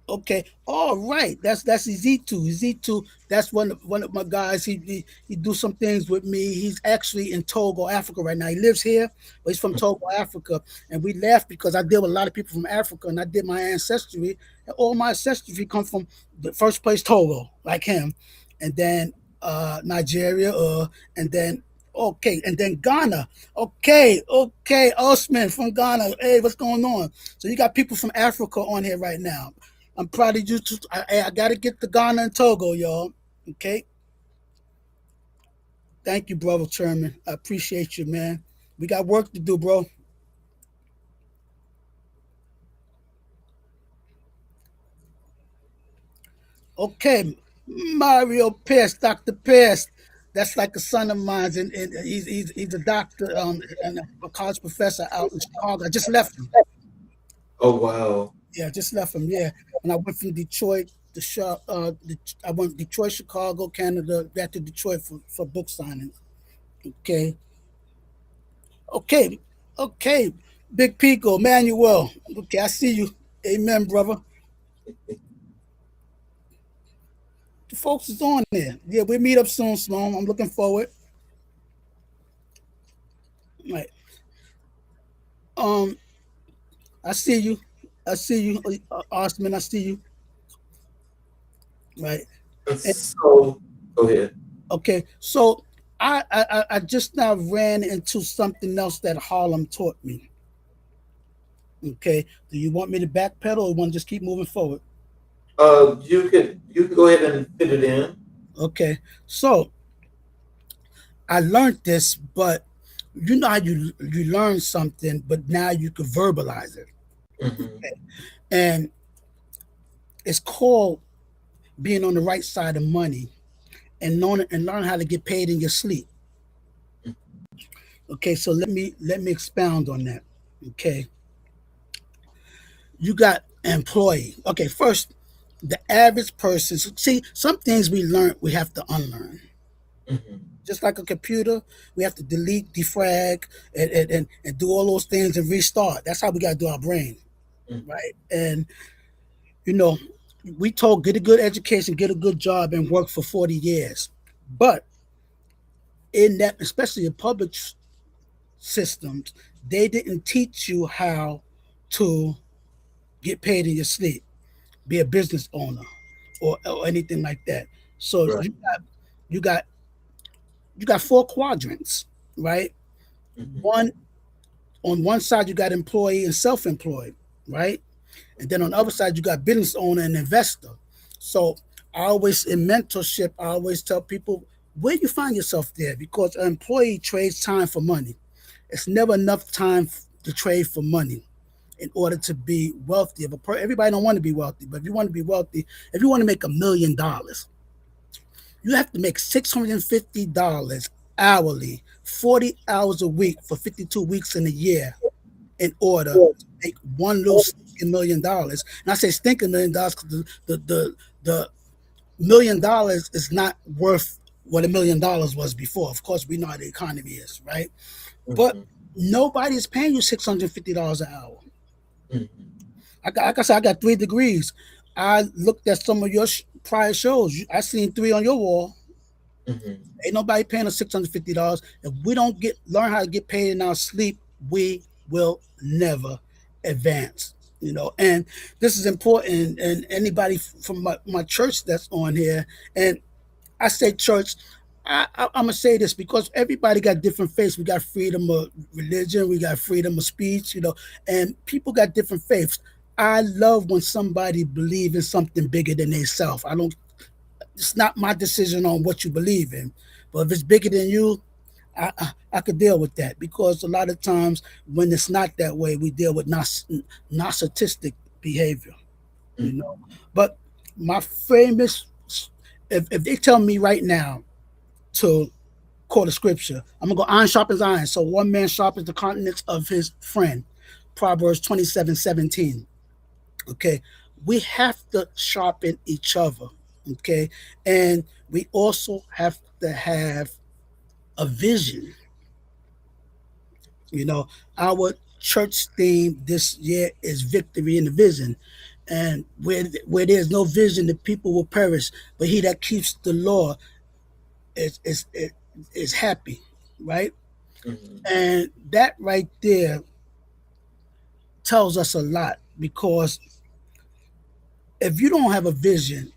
Okay. All right. That's Z2. Z2. That's one of my guys. He do some things with me. He's actually in Togo, Africa right now. He lives here, but he's from Togo, Africa. And we laugh because I deal with a lot of people from Africa, and I did my ancestry, and all my ancestry come from the first place Togo, like him, and then Nigeria, and then okay, and then Ghana. Okay, Osman from Ghana. Hey, what's going on? So you got people from Africa on here right now. I'm proud of you. I got to get to Ghana and Togo, y'all. Okay. Thank you, brother Chairman. I appreciate you, man. We got work to do, bro. Okay. Mario Pierce, Dr. Pierce. That's like a son of mine, and he's a doctor and a college professor out in Chicago. I just left him. oh wow. Yeah, I just left him. Yeah, and I went from Detroit to I went Detroit, Chicago, Canada, back to Detroit for book signing. Okay, okay, okay. Big Pico, Manuel. Okay, I see you. Amen, brother. The folks is on there. Yeah, we meet up soon, Sloan. I'm looking forward. Right. Um, I see you. I see you, Osman. I see you. Right. And And, so, go ahead. okay, so I just now ran into something else that Harlem taught me. Okay. Do you want me to backpedal or want to just keep moving forward? You can go ahead and fit it in. Okay. So I learned this, but you know how you learn something, but now you can verbalize it. Hmm. And it's called being on the right side of money and learn how to get paid in your sleep. Okay, so let me expound on that. Okay. You got employee. Okay, first, the average person. See, some things we learn we have to unlearn. Hmm. Just like a computer, we have to delete, defrag, and do all those things and restart. That's how we gotta do our brain, right? And you know, we told get a good education, get a good job, and work for 40 years. But in that, especially in public systems, they didn't teach you how to get paid in your sleep, be a business owner, or anything like that. So Right. you got you got four quadrants, right? Hmm. One on one side you got employee and self-employed, right? And then on the other side you got business owner and investor. So I always in mentorship, I always tell people where you find yourself there because an employee trades time for money. It's never enough time to trade for money in order to be wealthy. Everybody don't want to be wealthy, but if you want to be wealthy, if you want to make $1 million, you have to make $650 hourly, 40 hours a week for 52 weeks in a year in order to make one little stinking $1 million. And I say stinking $1 million because the $1 million is not worth what $1 million was before. Of course, we know how the economy is, right? But Hmm. nobody is paying you $650 an hour. Hmm. Like I said, I got 3 degrees. I looked at some of your prior shows. I seen 3 on your wall. Hmm. Ain't nobody paying us $650. If we don't get learn how to get paid in our sleep, we will never advance. And this is important. And anybody from my church that's on here, and I say church, I'm gonna say this because everybody got different faiths. We got freedom of religion, we got freedom of speech, and people got different faiths. I love when somebody believes in something bigger than themselves. I don't. It's not my decision on what you believe in, but if it's bigger than you, I could deal with that because a lot of times when it's not that way, we deal with narcissistic behavior. You know, Hmm. but my famous, if they tell me right now to quote a scripture. I'm gonna go iron sharpens iron. So one man sharpens the countenance of his friend. Proverbs 27:17. Okay. We have to sharpen each other. Okay. And we also have to have a vision. You know, our church theme this year is victory in the vision. And where there's no vision, the people will perish. But he that keeps the law is happy, right? Mhm. And that right there tells us a lot because if you don't have a vision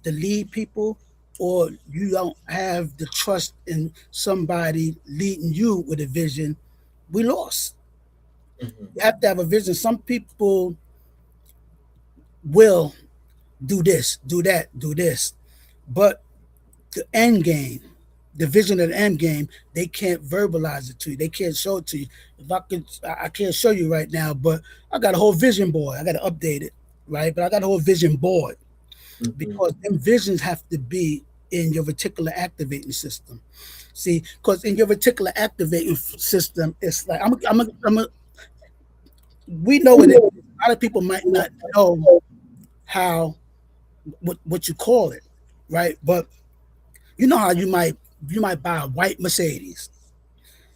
to lead people, or you don't have the trust in somebody leading you with a vision, we lost. Mhm. You have to have a vision. Some people will do this, do that, do this, but the end game, the vision of the end game, they can't verbalize it to you. They can't show it to you. If I could, I can't show you right now, but I got a whole vision board. I got to update it, right? But I got a whole vision board Mhm. because them visions have to be in your reticular activating system. See, because in your reticular activating system, it's like we know what it is. A lot of people might not know how what you call it, right? But you know how you might buy a white Mercedes,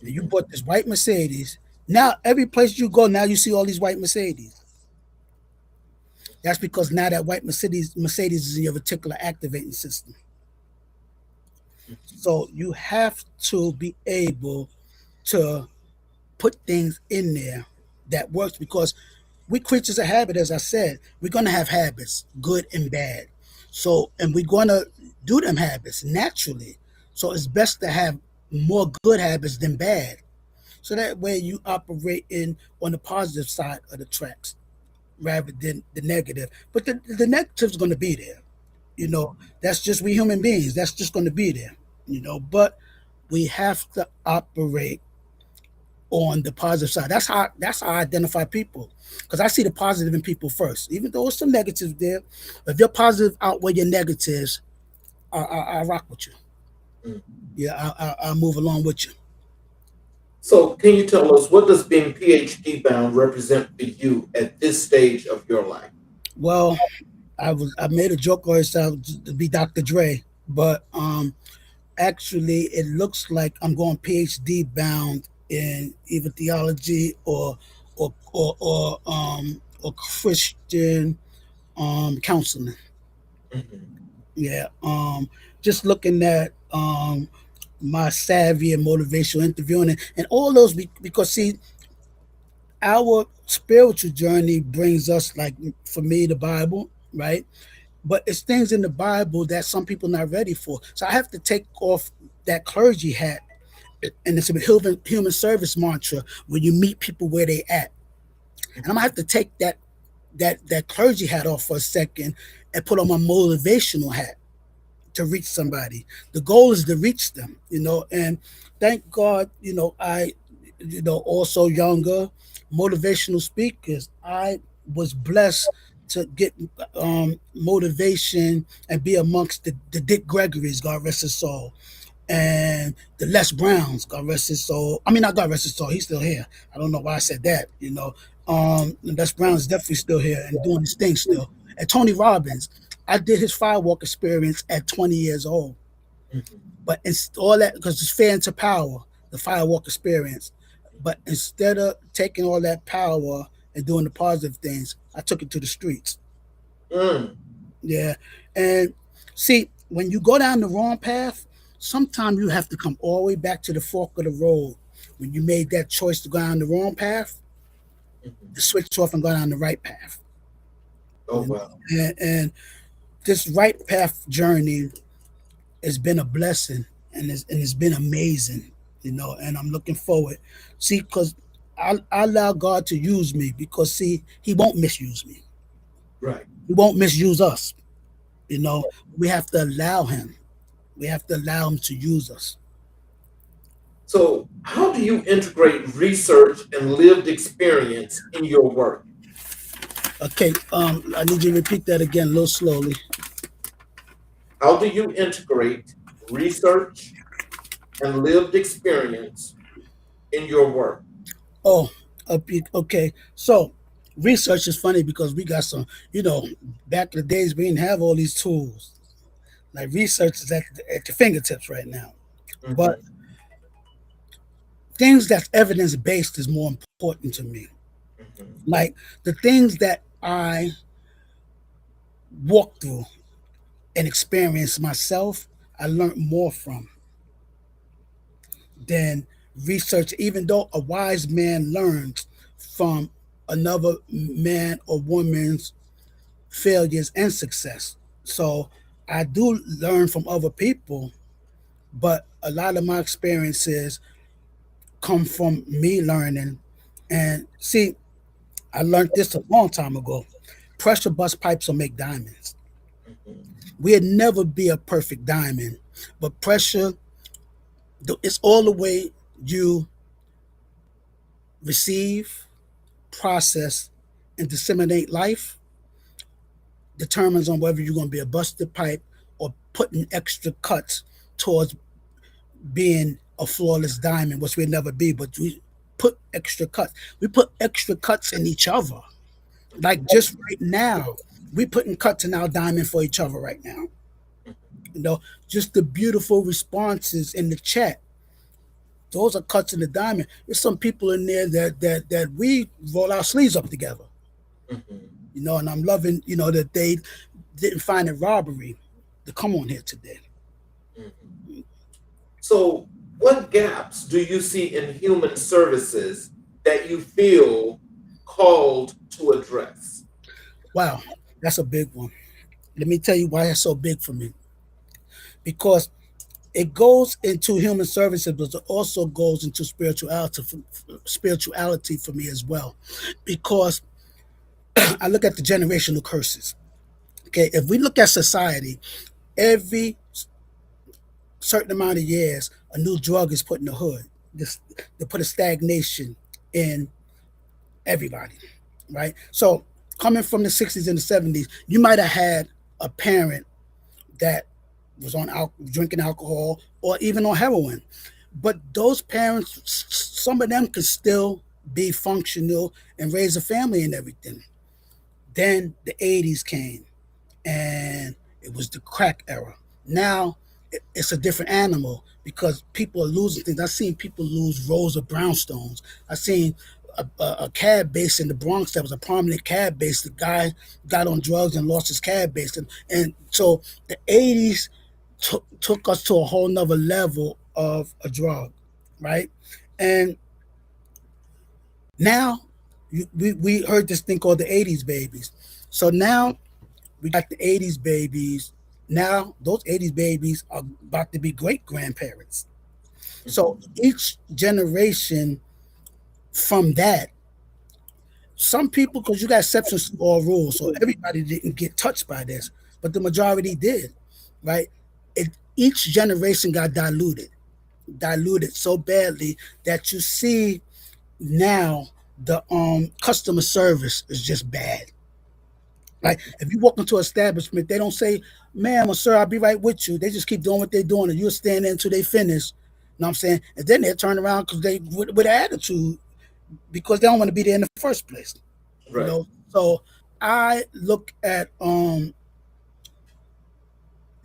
and you Mhm. bought this white Mercedes. Now every place you go, now you see all these white Mercedes. That's because now that white Mercedes is in your reticular activating system. So you have to be able to put things in there that works because we creatures of habit, as I said, we're gonna have habits, good and bad. So and we're gonna do them habits naturally. So it's best to have more good habits than bad. So that way you operate in on the positive side of the tracks rather than the negative. But the negative's gonna be there. You know, that's just we human beings. That's just gonna be there. But we have to operate on the positive side. That's how I identify people. Because I see the positive in people first. Even though there's some negatives there. If your positive outweigh your negatives, I rock with you. Mhm. Yeah, I move along with you. So, can you tell us what does being PhD bound represent for you at this stage of your life? Well, I made a joke always to be Dr. Dre, but actually it looks like I'm going PhD bound in either theology or Christian counseling. Mhm. Yeah. Just looking at my savvy and motivational interviewing and all those because see our spiritual journey brings us like for me the Bible, right? But it's things in the Bible that some people not ready for. So I have to take off that clergy hat, and it's a human service mantra when you meet people where they at. And I'm gonna have to take that clergy hat off for a second and put on my motivational hat to reach somebody. The goal is to reach them, and thank God, also younger motivational speakers. I was blessed to get motivation and be amongst the Dick Gregory's, God rest his soul, and the Les Browns, God rest his soul. I mean, not God rest his soul, he's still here. I don't know why I said that. Les Brown is definitely still here and doing his thing still. And Tony Robbins, I did his firewalk experience at 20 years old. Mhm. But it's all that because it's fair into power, the firewalk experience. But instead of taking all that power and doing the positive things, I took it to the streets. Mm. Yeah. And see, when you go down the wrong path, sometimes you have to come all the way back to the fork of the road. When you made that choice to go down the wrong path, Mhm. to switch off and go down the right path. Oh, wow. And this right path journey has been a blessing and it's been amazing, and I'm looking forward. See, because I allow God to use me because see, He won't misuse me. Right. He won't misuse us. You know, we have to allow Him. We have to allow Him to use us. So, how do you integrate research and lived experience in your work? Okay, I need you to repeat that again a little slowly. How do you integrate research and lived experience in your work? Oh, okay. So research is funny because we got some, back in the days we didn't have all these tools. Like research is at your fingertips right now. But Mm-hmm. things that's evidence based is more important to me. Mm-hmm. Like the things that I walk through and experience myself, I learned more from than research, even though a wise man learns from another man or woman's failures and success. So I do learn from other people, but a lot of my experiences come from me learning. And see, I learned this a long time ago. Pressure bust pipes will make diamonds. Mm-hmm. We'd never be a perfect diamond, but pressure, it's all the way you receive, process, and disseminate life determines on whether you're going to be a busted pipe or putting extra cuts towards being a flawless diamond, which we'll never be, but we put extra cuts. We put extra cuts in each other. Like just right now, we putting cuts in our diamond for each other right now. You know, just the beautiful responses in the chat. Those are cuts in the diamond. There's some people in there that we roll our sleeves up together. Mm-hmm. You know, and I'm loving, that they didn't find it robbery to come on here today. Mm-hmm. So, what gaps do you see in human services that you feel called to address? Wow, that's a big one. Let me tell you why it's so big for me. Because it goes into human services, but it also goes into spirituality for me as well. Because I look at the generational curses. Okay, if we look at society, every certain amount of years, a new drug is put in the hood. This to put a stagnation in everybody, right? So coming from the 60s and the 70s, you might have had a parent that was on drinking alcohol or even on heroin. But those parents, some of them could still be functional and raise a family and everything. Then the 80s came and it was the crack era. Now it's a different animal because people are losing things. I've seen people lose rows of brownstones. I've seen a cab base in the Bronx that was a prominent cab base. The guy got on drugs and lost his cab base. And so the 80s took us to a whole nother level of a drug, right? And now we heard this thing called the 80s babies. So now we got the 80s babies. Now those 80s babies are about to be great grandparents. So Mm-hmm. each generation from that, some people, because you got exceptions to all rules, so everybody didn't get touched by this, but the majority did, right? Each generation got diluted so badly that you see now the customer service is just bad. Like if you walk into an establishment, they don't say, "Ma'am or sir, I'll be right with you." They just keep doing what they're doing, and you'll stand there until they finish. You know what I'm saying? And then they turn around because they with attitude because they don't want to be there in the first place. You Right. know, so I look at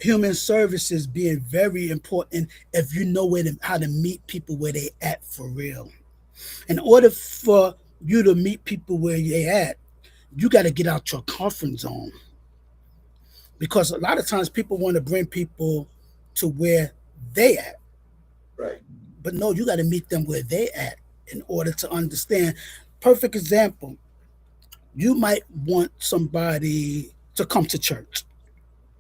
human services being very important if you know how to meet people where they at for real. In order for you to meet people where they at, you got to get out your comfort zone because a lot of times people want to bring people to where they at, Right. but no, you got to meet them where they at in order to understand. Perfect example: you might want somebody to come to church,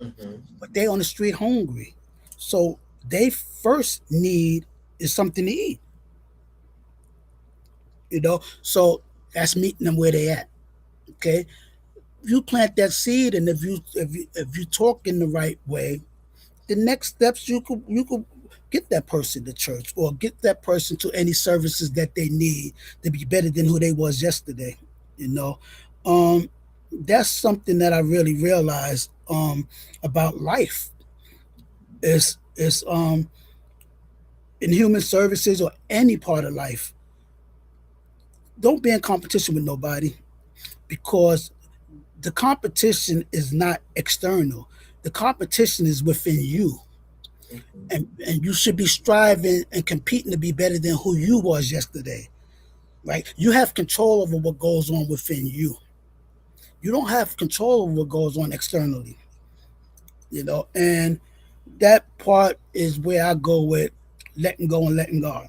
Mm-hmm. but they on the street hungry, so they first need is something to eat. So that's meeting them where they at. Okay, you plant that seed, and if you talk in the right way, the next steps you could get that person to church or get that person to any services that they need to be better than who they was yesterday. You know, um, that's something that I really realized about life is in human services or any part of life. Don't be in competition with nobody because the competition is not external. The competition is within you, Mhm. and you should be striving and competing to be better than who you was yesterday. Right? You have control over what goes on within you. You don't have control over what goes on externally. And that part is where I go with letting go and letting God.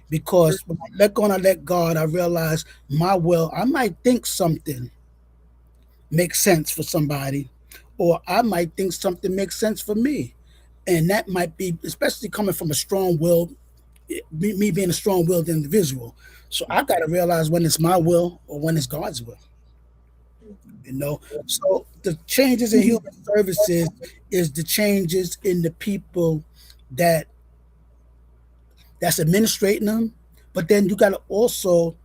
Because when I let go and I let God, I realize my will, I might think something makes sense for somebody, or I might think something makes sense for me. And that might be, especially coming from a strong will, me being a strong willed individual. So I got to realize when it's my will or when it's God's will. So the changes in human services is the changes in the people that that's administrating them, but then you got to also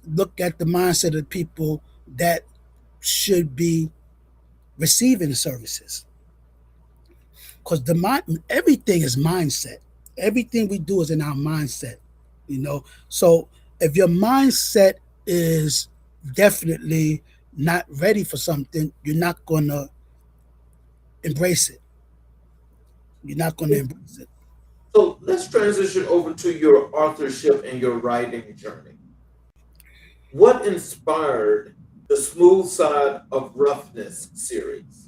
look at the mindset of the people that should be receiving the services, because the mind, everything is mindset. Everything we do is in our mindset. So if your mindset is definitely not ready for something, you're not gonna embrace it. You're not gonna embrace it. So let's transition over to your authorship and your writing journey. What inspired the Smooth Side of Roughness series?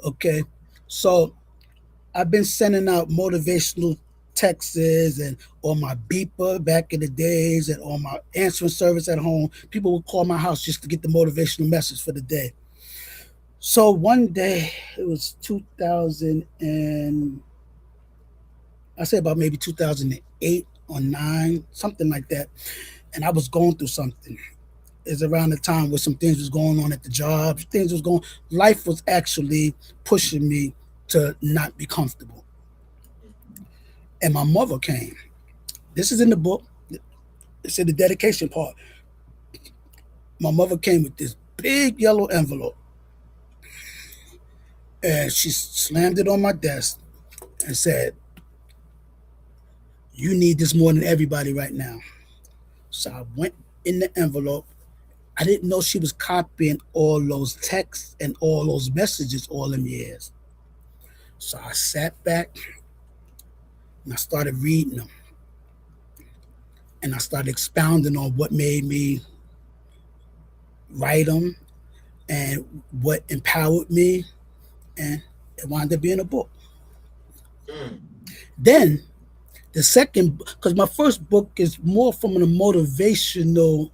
Okay, so I've been sending out motivational texts and on my beeper back in the days and on my answering service at home. People would call my house just to get the motivational message for the day. So one day, it was 2000 and I say about maybe 2008 or 9, something like that. And I was going through something. It's around the time where some things was going on at the job. Things was going. Life was actually pushing me to not be comfortable. And my mother came. This is in the book. It's in the dedication part. My mother came with this big yellow envelope, and she slammed it on my desk and said, "You need this more than everybody right now." So I went in the envelope. I didn't know she was copying all those texts and all those messages all them years. So I sat back and I started reading them, and I started expounding on what made me write them and what empowered me, and it wound up being a book. Mm. Then the second, because my first book is more from a motivational,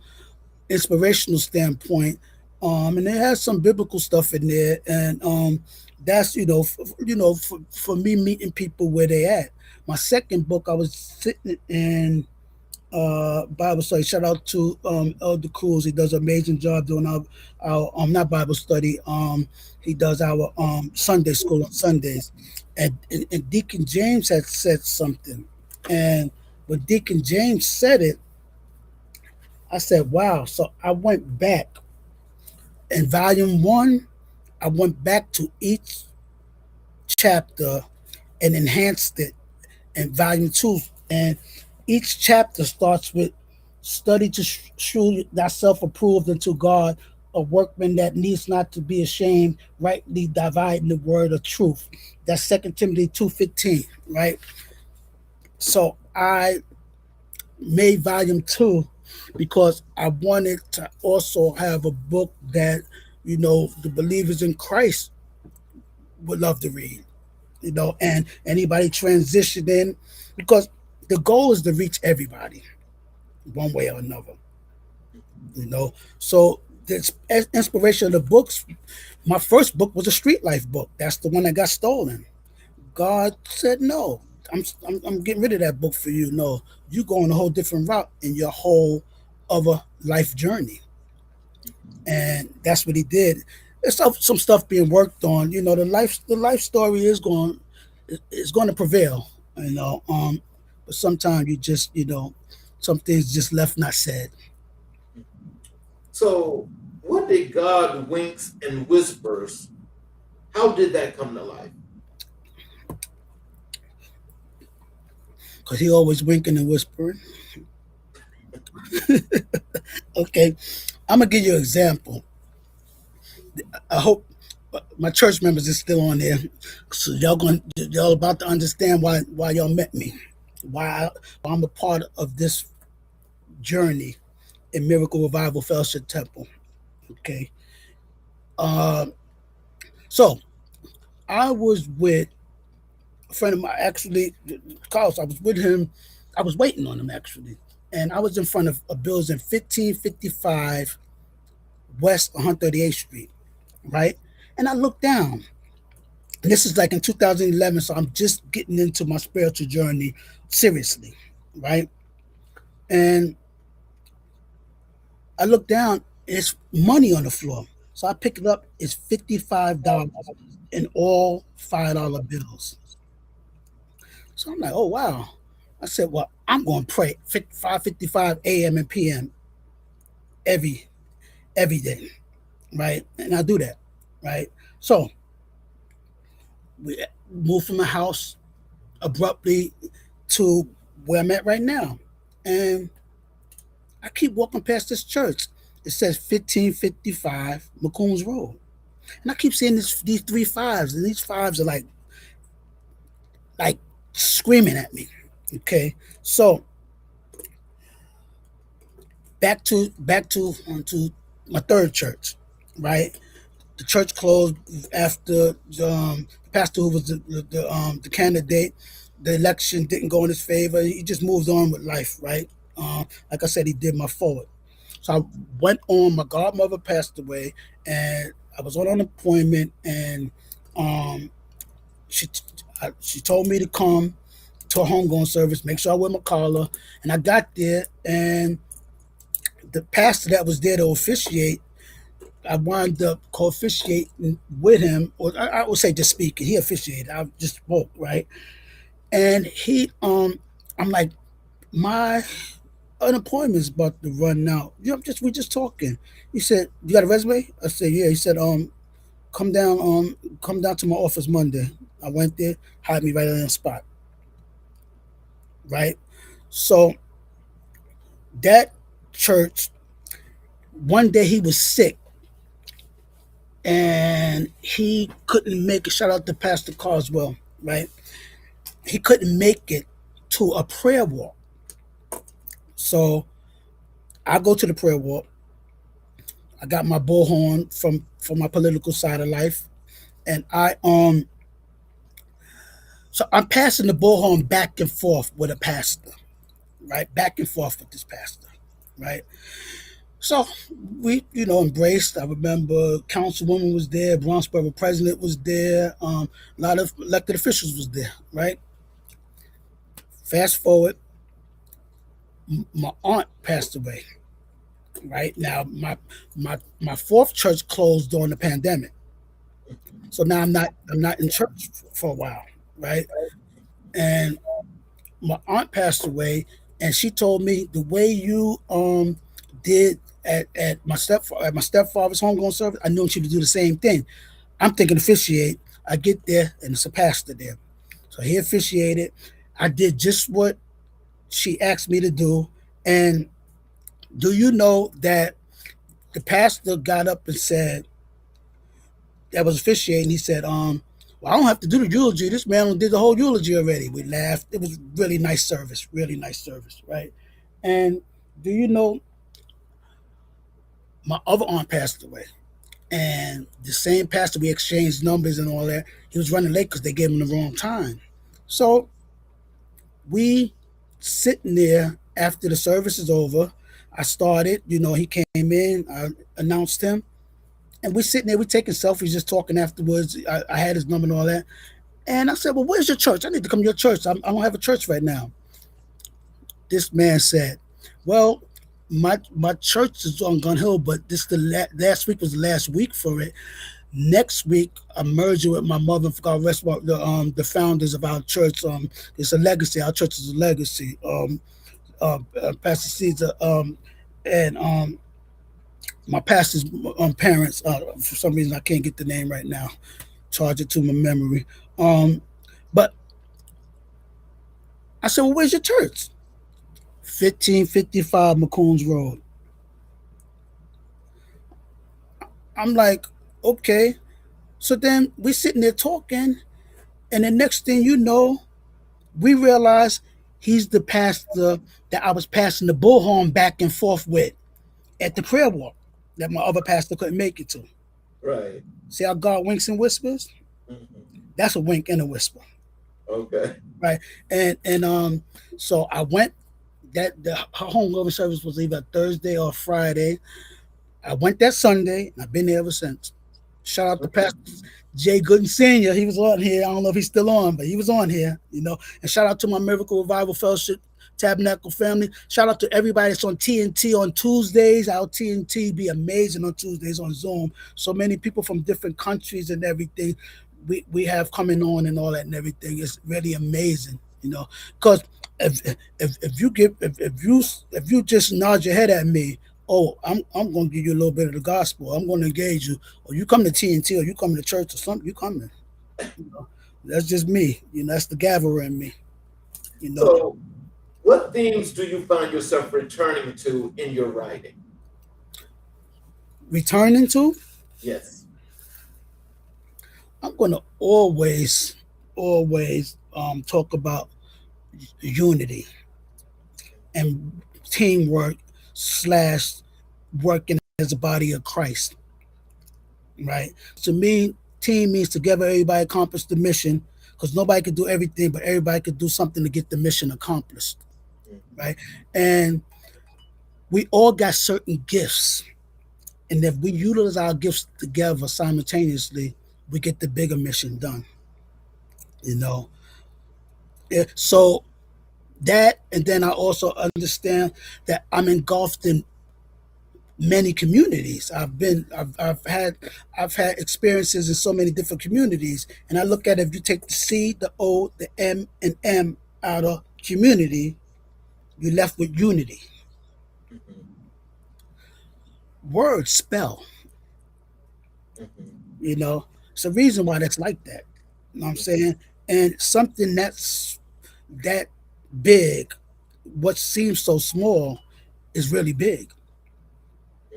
inspirational standpoint, and it has some biblical stuff in there, and that's for me meeting people where they at. My second book, I was sitting in Bible study. Shout out to Elder Cruz. He does an amazing job doing our not Bible study. He does our Sunday school on Sundays. And Deacon James had said something. And when Deacon James said it, I said, wow. So I went back. In volume one, I went back to each chapter and enhanced it in volume two. And each chapter starts with study to shew thyself approved unto God, a workman that needs not to be ashamed, rightly dividing the word of truth. That's 2 Timothy 2:15, right? So I made volume two because I wanted to also have a book that, the believers in Christ would love to read, and anybody transitioning, because the goal is to reach everybody one way or another, So the inspiration of the books, my first book was a street life book. That's the one that got stolen. God said, no, I'm getting rid of that book for you. No, you go on a whole different route in your whole other life journey. And that's what he did. There's some stuff being worked on. The life story is going to prevail. But sometimes you just some things just left not said. So, what did God winks and whispers? How did that come to life? Because he always winking and whispering. Okay, I'm gonna give you an example. I hope my church members is still on there, so y'all about to understand why y'all met me, why I'm a part of this journey in Miracle Revival Fellowship Temple. Okay, uh, so I was with a friend of mine, actually, Carlos. I was with him. I was waiting on him actually, and I was in front of a building 1555 West 138th Street, right? And I looked down. And this is like in 2011, so I'm just getting into my spiritual journey seriously, right? And I look down, it's money on the floor. So I pick it up, it's $55 in all $5 bills. So I'm like, oh wow. I said, well, I'm going to pray 5:55 a.m. and p.m. every every day, right? And I do that, right? So we moved from the house abruptly to where I'm at right now, and I keep walking past this church. It says 1555 McCombs Road, and I keep seeing these three fives, and these fives are like screaming at me. Okay, so back to my third church, right? The church closed after the pastor who was the candidate. The election didn't go in his favor. He just moved on with life, right? Like I said, he did my forward. So I went on. My godmother passed away, and I was on unemployment, and um, she she told me to come to a homegoing service, make sure I wear my collar, and I got there, and the pastor that was there to officiate, I wound up co-officiating with him, or I would say just speaking. He officiated. I just spoke, right? And I'm like, my unemployment's about to run out. We just talking. He said, "You got a resume?" I said, "Yeah." He said, come down, come down to my office Monday." I went there, hired me right on the spot, right? So that church, one day he was sick and he couldn't make it. Shout out to Pastor Carswell, right? He couldn't make it to a prayer walk. So I go to the prayer walk. I got my bullhorn from my political side of life, and so I'm passing the bullhorn back and forth with a pastor, right? Back and forth with this pastor, right? So we, embraced. I remember Councilwoman was there, Bronxborough President was there, a lot of elected officials was there, right? Fast forward, my aunt passed away. Right now, my fourth church closed during the pandemic, so now I'm not in church for a while, right? And my aunt passed away, and she told me the way you did at my stepfather's homegoing service, I knew she would do the same thing. I'm thinking officiate. I get there, and it's a pastor there, so he officiated. I did just what she asked me to do, and do you know that the pastor got up and said, that was officiating, he said, well, I don't have to do the eulogy. This man did the whole eulogy already. We laughed. It was really nice service, right? And do you know, my other aunt passed away. And the same pastor, we exchanged numbers and all that. He was running late because they gave him the wrong time. So we sitting there after the service is over. I started, he came in, I announced him, and we sitting there, we taking selfies, just talking afterwards. I had his number and all that. And I said, well, where's your church? I need to come to your church. I don't have a church right now. This man said, well, my church is on Gun Hill, but this last week was the last week for it. Next week, I'm merging with my mother and God rest the founders of our church. It's a legacy. Our church is a legacy. Pastor Caesar and my pastor's parents. For some reason, I can't get the name right now. Charge it to my memory. But I said, well, where's your church? 1555 McCombs Road. I'm like, okay. So then we sitting there talking, and the next thing you know, we realize he's the pastor that I was passing the bullhorn back and forth with at the prayer walk that my other pastor couldn't make it to. Right. See how God winks and whispers? Hmm. That's a wink and a whisper, Okay. right? And so I went. That the homegoing service was either Thursday or Friday. I went that Sunday, and I've been there ever since. Shout out to Pastor Jay Gooden Sr. He was on here. I don't know if he's still on, but he was on here, you know. And shout out to my Miracle Revival Fellowship Tabernacle family. Shout out to everybody that's on TNT on Tuesdays. Our TNT be amazing on Tuesdays on Zoom. So many people from different countries and everything we have coming on and all that and everything. It's really amazing, you know. Because if you just nod your head at me, oh, I'm going to give you a little bit of the gospel. I'm going to engage you. Or you come to TNT or you come to church or something, you coming. You know, that's just me. You know, that's the gatherer in me. You know, So, what themes do you find yourself returning to in your writing? returning to, Yes. I'm going to always talk about unity and teamwork slash working as a body of Christ, right? To me, team means together everybody accomplish the mission because nobody could do everything, but everybody could do something to get the mission accomplished, Mhm. right? And we all got certain gifts, and if we utilize our gifts together simultaneously, we get the bigger mission done. You know, so that, and then I also understand that I'm engulfed in many communities. I've had experiences in so many different communities, and I look at it, if you take the C, the O, the M, and M out of community, you're left with unity. Mhm. Words spell, Mhm. you know. It's a reason why that's like that. You know what I'm saying? And something that's that big, what seems so small, is really big.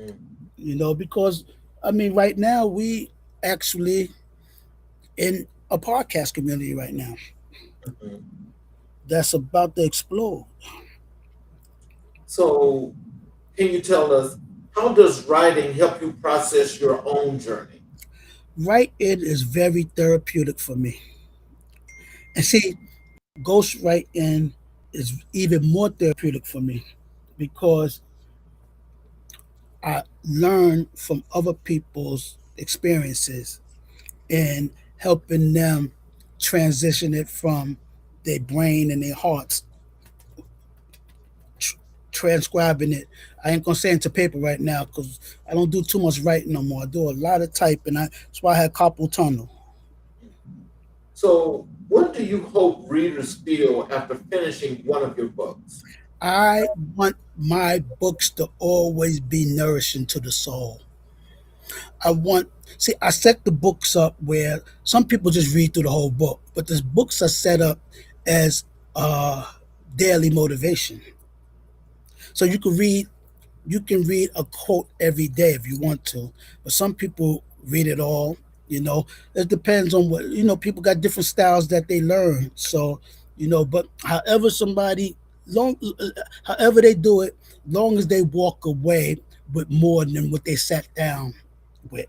Mhm. You know, because I mean, right now we actually in a podcast community right now Mhm. that's about to explode. So, can you tell us how does writing help you process your own journey? Writing is very therapeutic for me. And see, ghost writing is even more therapeutic for me because I learn from other people's experiences and helping them transition it from their brain and their hearts, tr- transcribing it. I ain't gonna say into paper right now because I don't do too much writing no more. I do a lot of typing. That's why I had carpal tunnel. So, what do you hope readers feel after finishing one of your books? I want my books to always be nourishing to the soul. I want, see, I set the books up where some people just read through the whole book, but the books are set up as daily motivation. So you can read a quote every day if you want to, but some people read it all. You know, it depends on what, you know. People got different styles that they learn. So, you know, but long, however they do it, long as they walk away with more than what they sat down with.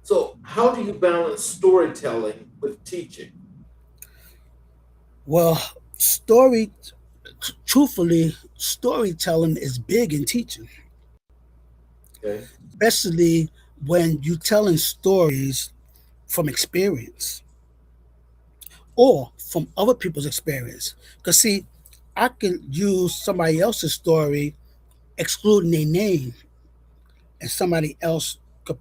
So, how do you balance storytelling with teaching? Well, story, truthfully, storytelling is big in teaching, Okay. especially when you're telling stories from experience or from other people's experience. Because, see, I can use somebody else's story, excluding their name, and somebody else could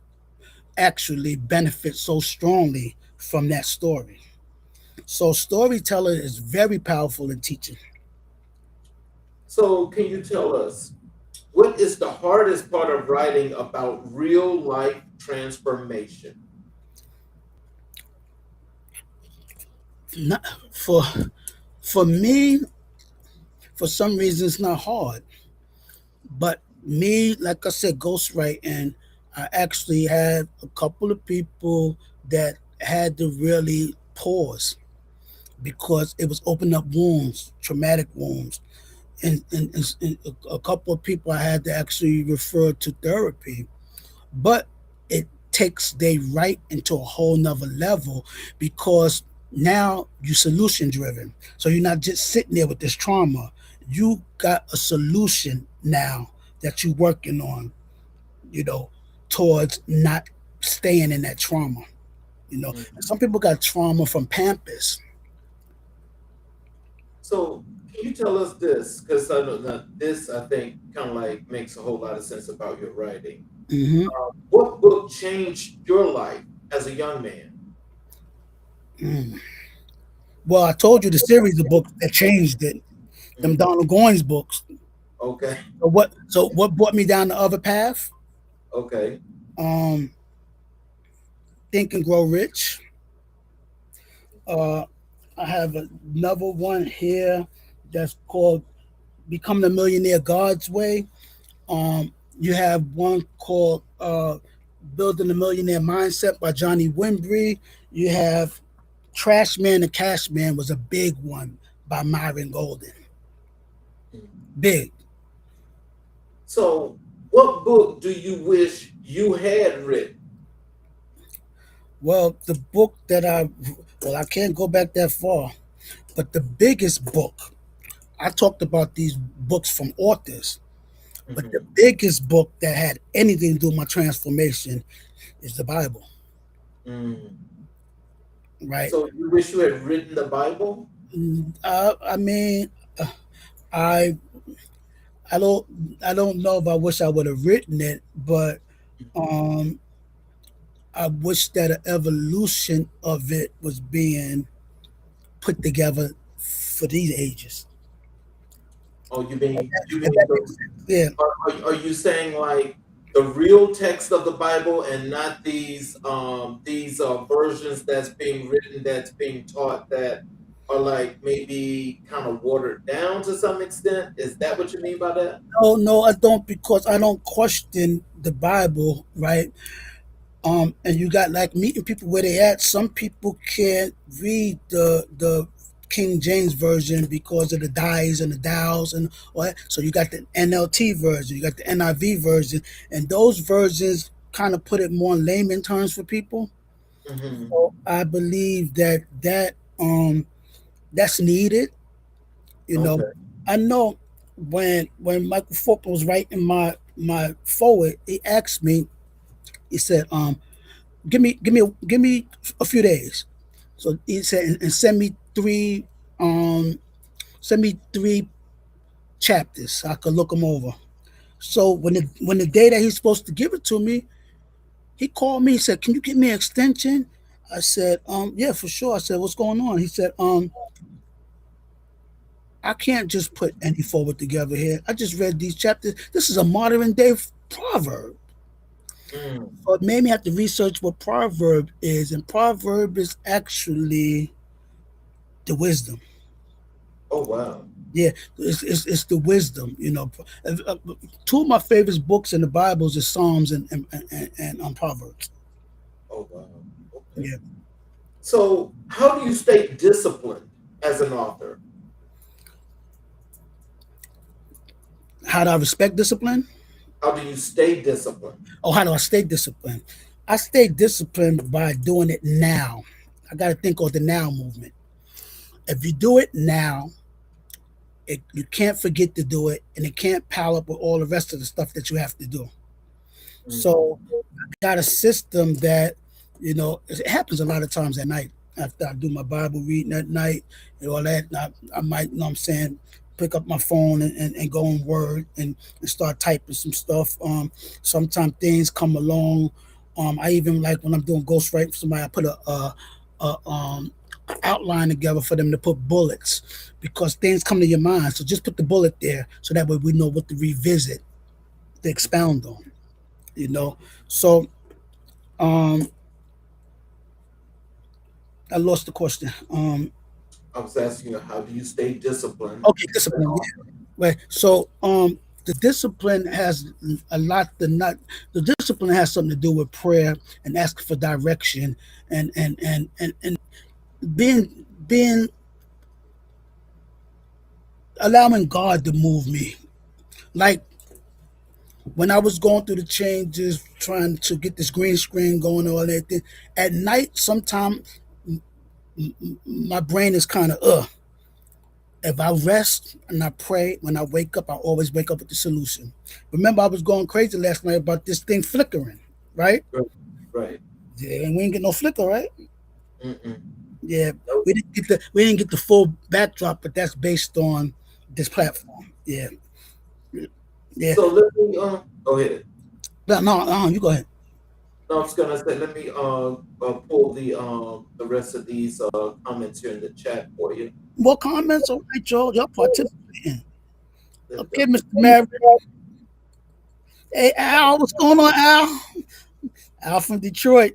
actually benefit so strongly from that story. So, storytelling is very powerful in teaching. So, can you tell us what is the hardest part of writing about real life transformation? Not, for me, for some reason, it's not hard. But me, like I said, ghostwriting, I actually had a couple of people that had to really pause because it was opening up wounds, traumatic wounds. And a couple of people I had to actually refer to therapy, but it takes they right into a whole nother level because now you're solution driven. So you're not just sitting there with this trauma. You got a solution now that you're working on, you know, towards not staying in that trauma. And some people got trauma from Pampers. So, can you tell us this? Because I know that this, I think, kind of like makes a whole lot of sense about your writing. Hmm. What book changed your life as a young man? Mm. Well, I told you the series of books that changed it. Them Mm, Donald Goines books. okay, So what brought me down the other path? okay. Um, Think and Grow Rich. Uh, I have another one here that's called Becoming a Millionaire God's Way. You have one called Building a Millionaire Mindset by Johnny Winbury. You have Trash Man and Cash Man was a big one by Myron Golden. Mm. Big. So, what book do you wish you had written? Well, the book that I can't go back that far, but the biggest book, I talked about these books from authors, but the Mhm. biggest book that had anything to do with my transformation is the Bible, Mm. right? So, you wish you had written the Bible? I mean, uh, I I don't I don't know if I wish I would have written it, but Mhm. um, I wish that an evolution of it was being put together for these ages. Oh, you If mean that makes sense. Yeah. are you saying like the real text of the Bible and not these versions that's being written, that's being taught, that are like maybe kind of watered down to some extent? Is that what you mean by that? No, no, I don't because I don't question the Bible, right? And you got like meeting people where they at. Some people can't read the King James version because of the dies and the dows and all that. So you got the NLT version, you got the NIV version, and those versions kind of put it more in layman terms for people. Hmm. So I believe that's needed. You know, Okay. I know when Michael Fulton was writing my forward, he asked me. He said, give me a few days." So he said, and um, send me three chapters so I could look them over. So when the day that he's supposed to give it to me, he called me. He said, "Can you get me an extension?" I said, "Yeah, for sure." I said, "What's going on?" He said, "I can't just put any forward together here. I just read these chapters. This is a modern day proverb." Mm. So it made me have to research what proverb is, and proverb is actually the wisdom. Oh wow. Yeah, it's the wisdom. Two of my favorite books in the Bibles is Psalms and Proverbs. Oh wow. Okay. Yeah. So how do you stay disciplined as an author? How do I respect discipline? How do you stay disciplined? Or how do I stay disciplined? I stay disciplined by doing it now. I got to think of the now movement. If you do it now, you can't forget to do it, and it can't pile up with all the rest of the stuff that you have to do. So Mm. got a system that it happens a lot of times at night after I do my Bible reading at night and all that. I might, you know what I'm saying, pick up my phone and go in Word and start typing some stuff. Sometimes things come along. I even like when I'm doing ghostwriting for somebody, I put a outline together for them to put bullets because things come to your mind. So just put the bullet there so that way we know what to revisit, to expound on. You know, so um, I lost the question. I was asking you, how do you stay disciplined Okay, as an discipline. Yeah, author? right. So The discipline has a lot to not. The discipline has something to do with prayer and asking for direction and being allowing God to move me. Like when I was going through the changes, trying to get this green screen going, all that thing. At night, sometimes my brain is kind of If I rest and I pray, when I wake up, I always wake up with the solution. Remember, I was going crazy last night about this thing flickering, right? Right. Right. Yeah, and we didn't get no flicker, right? Mm-mm. Yeah, Nope. we didn't get the full backdrop, but that's based on this platform. Yeah, yeah. So let me go ahead. No, no, you go ahead. No, I was gonna say let me pull the rest of these comments here in the chat for you. More comments? All right, Joe. Y'all participating. There we Okay, go. Mr. Maverick. Hey, Al, what's going on, Al? Al from Detroit.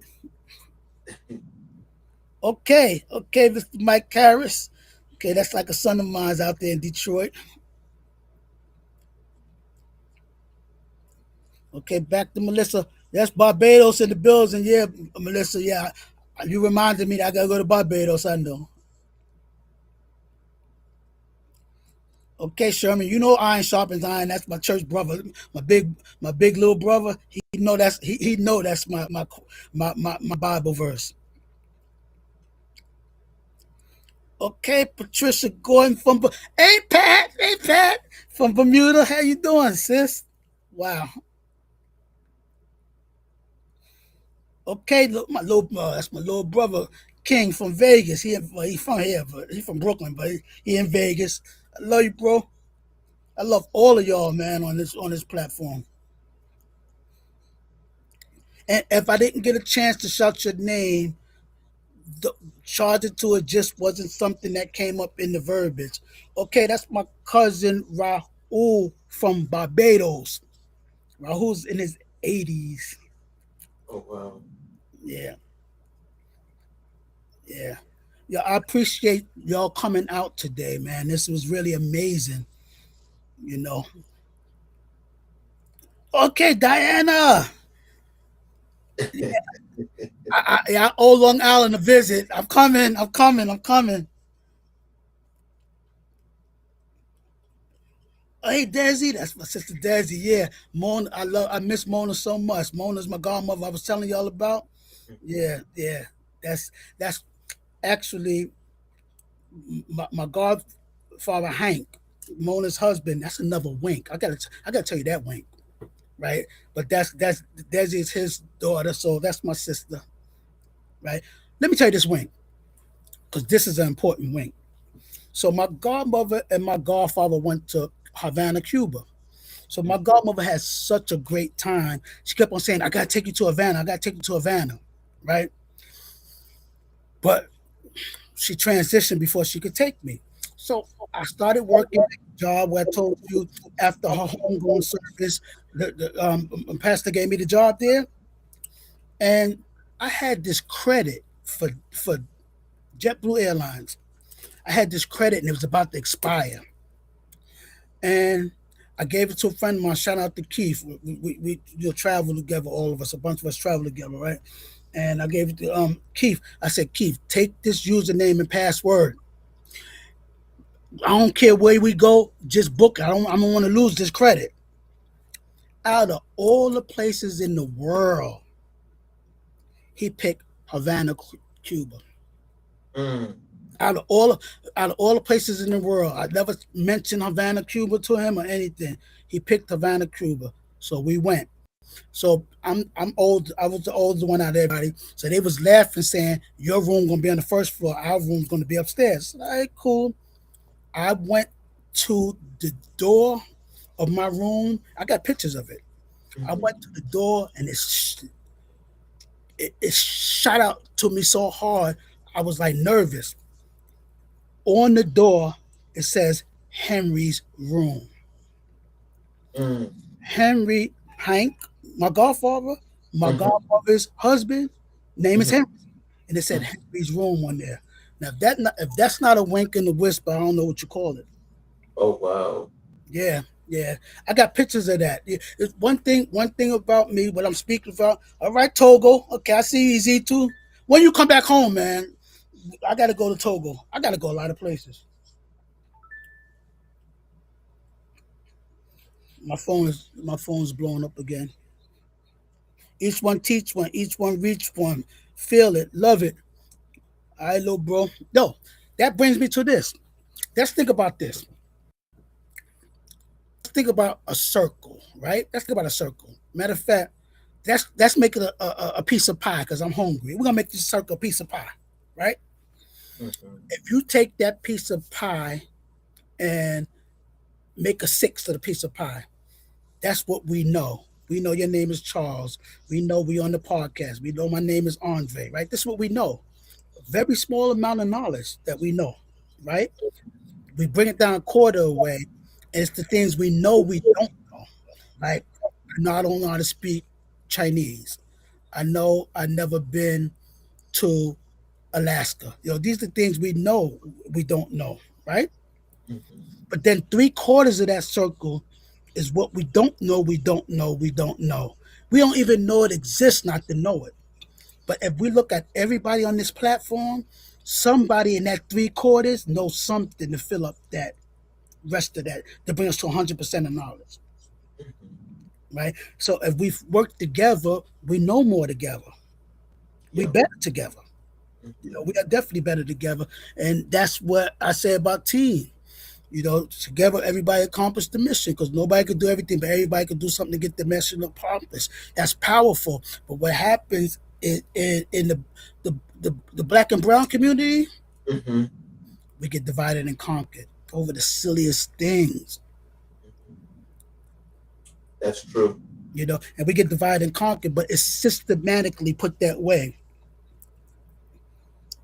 Okay, Mr. Mike Harris. Okay, that's like a son of mine's out there in Detroit. Okay, back to Melissa. That's Barbados in the bills, and yeah, Melissa, yeah, you reminded me that I gotta go to Barbados. I know. Okay, Sherman, you know iron sharpens iron. That's my church brother, my big little brother. He know that's my Bible verse. Okay, Patricia Gordon from hey Pat from Bermuda. How you doing, sis? Wow. Okay, look, that's my little brother King from Vegas. He from here, but he from Brooklyn, but he in Vegas. I love you, bro. I love all of y'all, man, on this platform. And if I didn't get a chance to shout your name, the, charge it to it just wasn't something that came up in the verbiage. Okay, that's my cousin Rahul from Barbados. Rahul's in his 80s. Oh wow. Yeah, yeah. Yeah, I appreciate y'all coming out today, man. This was really amazing, you know. Okay, Diana. I owe Long Island a visit. I'm coming. I'm coming. I'm coming. Oh, hey, Desi, that's my sister Desi. Yeah, Mona. I miss Mona so much. Mona's my godmother. I was telling y'all about. Yeah, yeah. That's actually my godfather Hank, Mona's husband. That's another wink. I gotta tell you that wink, right? But that's Desi is his daughter, so that's my sister, right? Let me tell you this wink, because this is an important wink. So my godmother and my godfather went to Havana, Cuba. So my godmother had such a great time. She kept on saying, "I gotta take you to Havana. I gotta take you to Havana," right? But she transitioned before she could take me. So I started working at the job where I told you after her homegoing service, the pastor gave me the job there, and I had this credit for JetBlue Airlines. I had this credit and it was about to expire, and I gave it to a friend of mine. Shout out to Keith. We travel together, all of us. A bunch of us travel together, right? And I gave it to Keith. I said, Keith, take this username and password. I don't care where we go, just book it. I don't want to lose this credit. Out of all the places in the world, he picked Havana, Cuba. Mm. Out of all the places in the world, I never mentioned Havana, Cuba to him or anything. He picked Havana, Cuba. So we went. So I'm old. I was the oldest one out of everybody. So they was laughing, saying, "Your room gonna be on the first floor. Our room's gonna be upstairs." All right, cool. I went to the door of my room. I got pictures of it. I Mhm. went to the door and it shot out to me so hard. I was like nervous. On the door, it says Henry's room. Mm. Henry Hank, my godfather, my Mhm. godmother's husband, name is Mhm. Henry, and it said Mhm. Henry's room on there. Now if that's not a wink and a whisper, I don't know what you call it. Oh wow. Yeah, Yeah, I got pictures of that. Yeah, it's one thing about me, what I'm speaking about. All right, Togo. Okay, I see you, Z2. When you come back home, man, I got to go to Togo. I got to go a lot of places. My phone's blowing up again. Each one teach one. Each one reach one. Feel it, love it. All right, little bro. No, that brings me to this. Let's think about this. Let's think about a circle, right? Let's think about a circle. Matter of fact, let's make it a piece of pie because I'm hungry. We're gonna make this circle a piece of pie, right? Mm-hmm. If you take that piece of pie and make a six of the piece of pie, that's what we know. We know your name is Charles. We know we on the podcast. We know my name is Andre, right? This is what we know. A very small amount of knowledge that we know, right? We bring it down a quarter away, and it's the things we know we don't know. Like, I don't know how to speak Chinese. I know I've never been to Alaska. These are the things we know we don't know, right? Mm-hmm. But then three quarters of that circle is what we don't know, we don't know, we don't know. We don't even know it exists not to know it. But if we look at everybody on this platform, somebody in that three quarters knows something to fill up that rest of that to bring us to 100% of knowledge, Mm-hmm. right? So if we work together, we know more together. We Yeah. better together. We Mm-hmm. are definitely better together, and that's what I say about team. Together everybody accomplished the mission because nobody could do everything, but everybody could do something to get the mission accomplished. That's powerful. But what happens in the black and brown community, Mm-hmm. we get divided and conquered over the silliest things, That's true. and we get divided and conquered, but it's systematically put that way.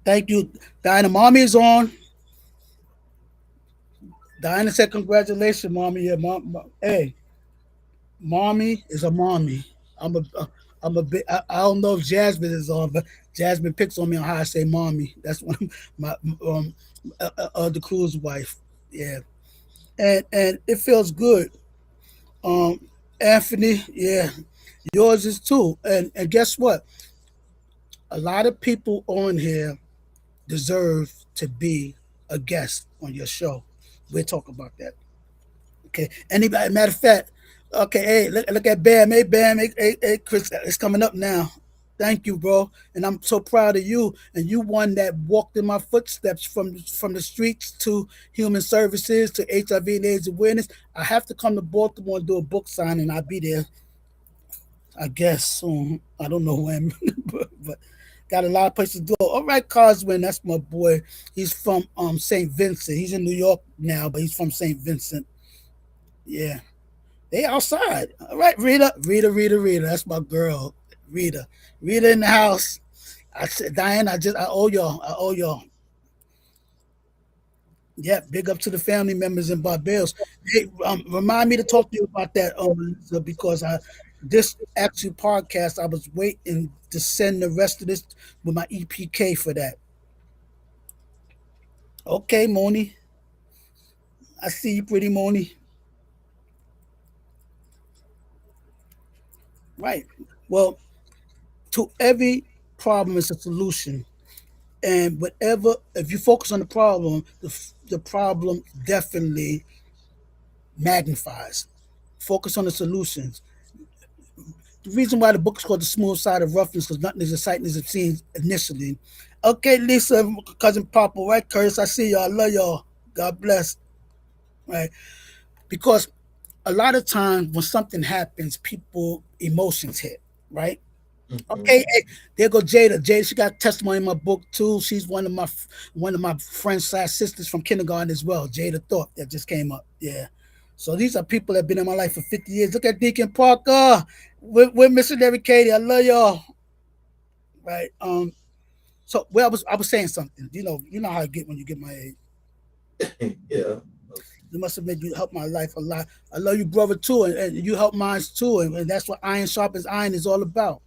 Thank you. Diana, mommy is on. Diana said, congratulations, mommy. Yeah, hey, mommy is a mommy. I'm a, I'm a bit. I don't know if Jasmine is on, but Jasmine picks on me on how I say mommy. That's one of my the crew's wife. Yeah, and it feels good. Um, Anthony, yeah, yours is too. And guess what? A lot of people on here deserve to be a guest on your show. We'll talk about that. Okay. Anybody? Matter of fact, okay. Hey, look at Bam. Hey, Bam. Hey, Chris. It's coming up now. Thank you, bro. And I'm so proud of you. And you one that walked in my footsteps from the streets to human services to HIV and AIDS awareness. I have to come to Baltimore and do a book signing. I'll be there, I guess, soon. I don't know when, but got a lot of places to do. All right, Coswin, that's my boy. He's from St. Vincent. He's in New York now, but he's from St. Vincent. Yeah. They outside. All right, Rita. That's my girl, Rita. Rita in the house. I said, Diane, I owe y'all. I owe y'all. Yeah, big up to the family members in Barbados. Hey, remind me to talk to you about that, Lisa, because this actual podcast, I was waiting to send the rest of this with my EPK for that. Okay, Moni. I see you, pretty Moni. Right. Well, to every problem is a solution. And whatever, if you focus on the problem definitely magnifies. Focus on the solutions. The reason why the book is called The Smooth Side of Roughness because nothing is exciting as it seems initially. Okay, Lisa, cousin Papa, right? Curtis, I see y'all. I love y'all. God bless. Right? Because a lot of times when something happens, people emotions hit, right? Mm-hmm. Okay, hey, there go Jada. Jada, she got testimony in my book too. She's one of my friends slash sisters from kindergarten as well. Jada Thorpe that just came up. Yeah. So these are people that have been in my life for 50 years. Look at Deacon Parker. We're missionary Katie. I love y'all. Right. So well, I was saying something. You know how I get when you get my age. Yeah. You must have made you help my life a lot. I love you, brother, too, and you help mine too. And that's what iron sharpens iron is all about.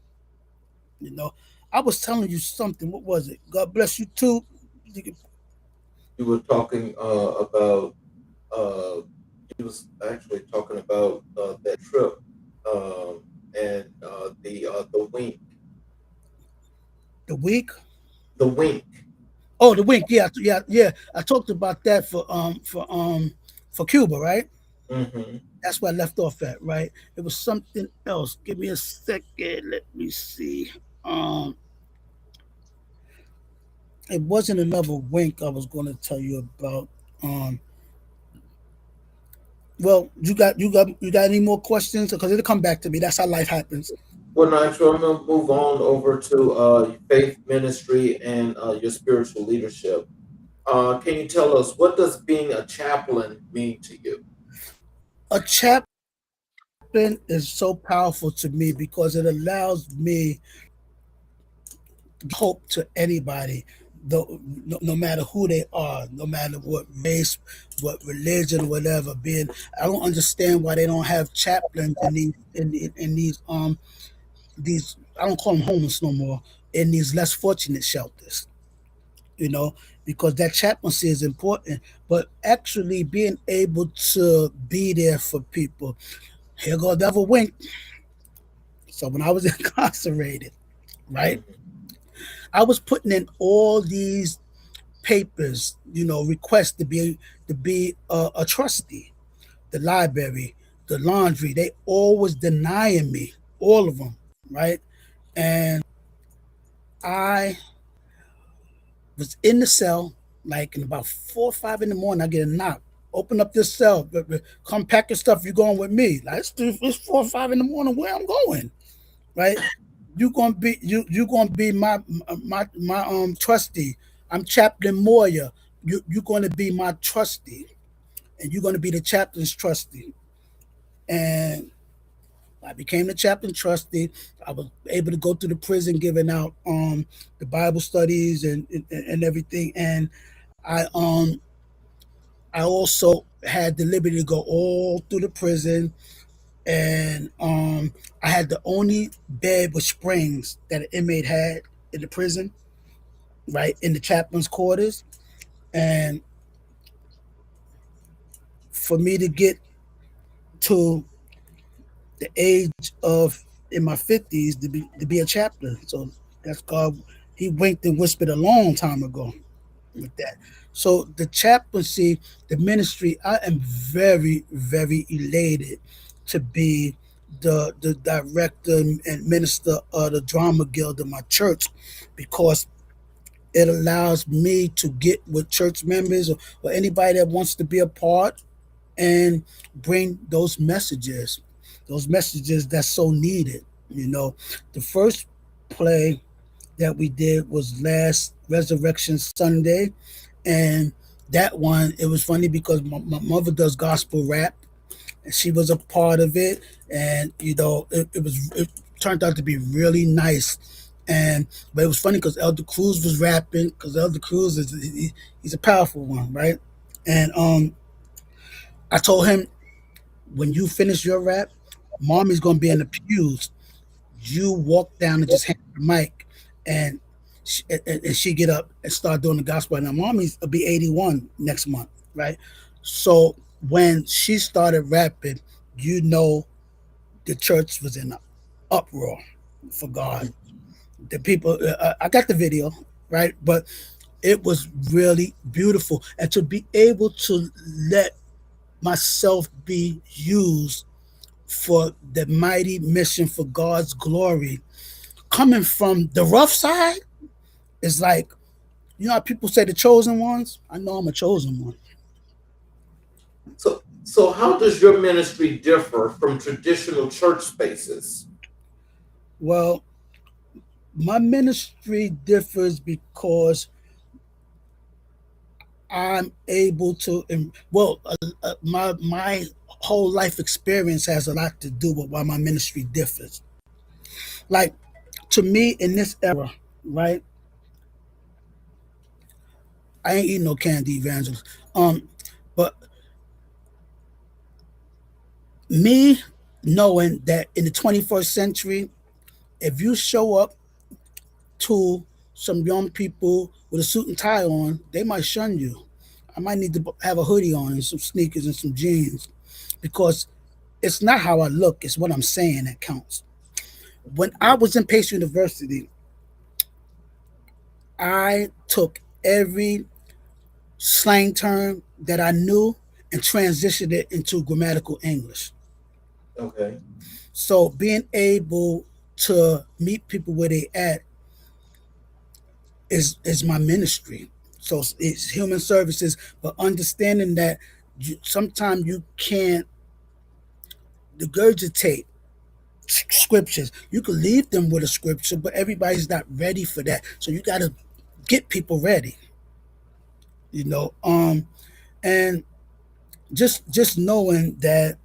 You know, I was telling you something. What was it? God bless you too. You were talking about uh, he was actually talking about that trip and the wink, The week. the wink. Oh, the wink. Yeah, yeah, yeah. I talked about that for Cuba, right? Hmm. That's where I left off at, right? It was something else. Give me a second. Let me see. Um, it wasn't another wink I was going to tell you about. Um, well, you got any more questions? Because it'll come back to me. That's how life happens. Well, Nitro, I'm gonna move on over to faith ministry and your spiritual leadership. Can you tell us what does being a chaplain mean to you? A chaplain is so powerful to me because it allows me hope to anybody, no matter who they are, no matter what race, what religion, whatever. Being, I don't understand why they don't have chaplains in these. I don't call them homeless no more. In these less fortunate shelters, you know, because that chaplaincy is important. But actually being able to be there for people. Here go devil wink. So when I was incarcerated, right, Hmm. I was putting in all these papers, requests to be a trustee. The library, the laundry, they always denying me, all of them, right? And I was in the cell, like in about 4 or 5 in the morning. I get a knock. Open up this cell. Come pack your stuff. You're going with me. Like it's 4 or 5 in the morning. Where I'm going, right? You gonna be my trustee. I'm Chaplain Moyer. You're gonna be my trustee, and you're gonna be the chaplain's trustee. And I became the chaplain trustee. I was able to go through the prison, giving out the Bible studies and everything. And I I also had the liberty to go all through the prison, and I had the only bed with springs that an inmate had in the prison, right in the chaplain's quarters. And for me to get to the age of in my 50s to be a chaplain, so that's God. He winked and whispered a long time ago with that. So the chaplaincy, the ministry, I am very, very elated to be the director and minister of the drama guild of my church, because it allows me to get with church members or anybody that wants to be a part and bring those messages that's so needed. The first play that we did was last Resurrection Sunday, and that one, it was funny because my mother does gospel rap, and she was a part of it, and it turned out to be really nice. And but it was funny because Elder Cruz was rapping, because Elder Cruz he's a powerful one, right? And I told him, when you finish your rap, mommy's gonna be in the pews. You walk down and just hand her the mic, and she get up and start doing the gospel. Now, mommy's will be 81 next month, right? So when she started rapping, the church was in an uproar for God. The people, I got the video, right? But it was really beautiful, and to be able to let myself be used for the mighty mission for God's glory, coming from the rough side, is like, how people say the chosen ones? I know I'm a chosen one. So how does your ministry differ from traditional church spaces? Well, my ministry differs because I'm able to, my whole life experience has a lot to do with why my ministry differs. Like, to me, in this era, right? I ain't eating no candy, evangelist. But me knowing that in the 21st century, if you show up to some young people with a suit and tie on, they might shun you. I might need to have a hoodie on and some sneakers and some jeans. because it's not how I look, it's what I'm saying that counts. When I was in Pace University, I took every slang term that I knew and transitioned it into grammatical English. Okay. So being able to meet people where they at is my ministry. So it's human services, but understanding that sometimes you can't regurgitate scriptures. You can leave them with a scripture, but everybody's not ready for that. So you got to get people ready, you know. And just knowing that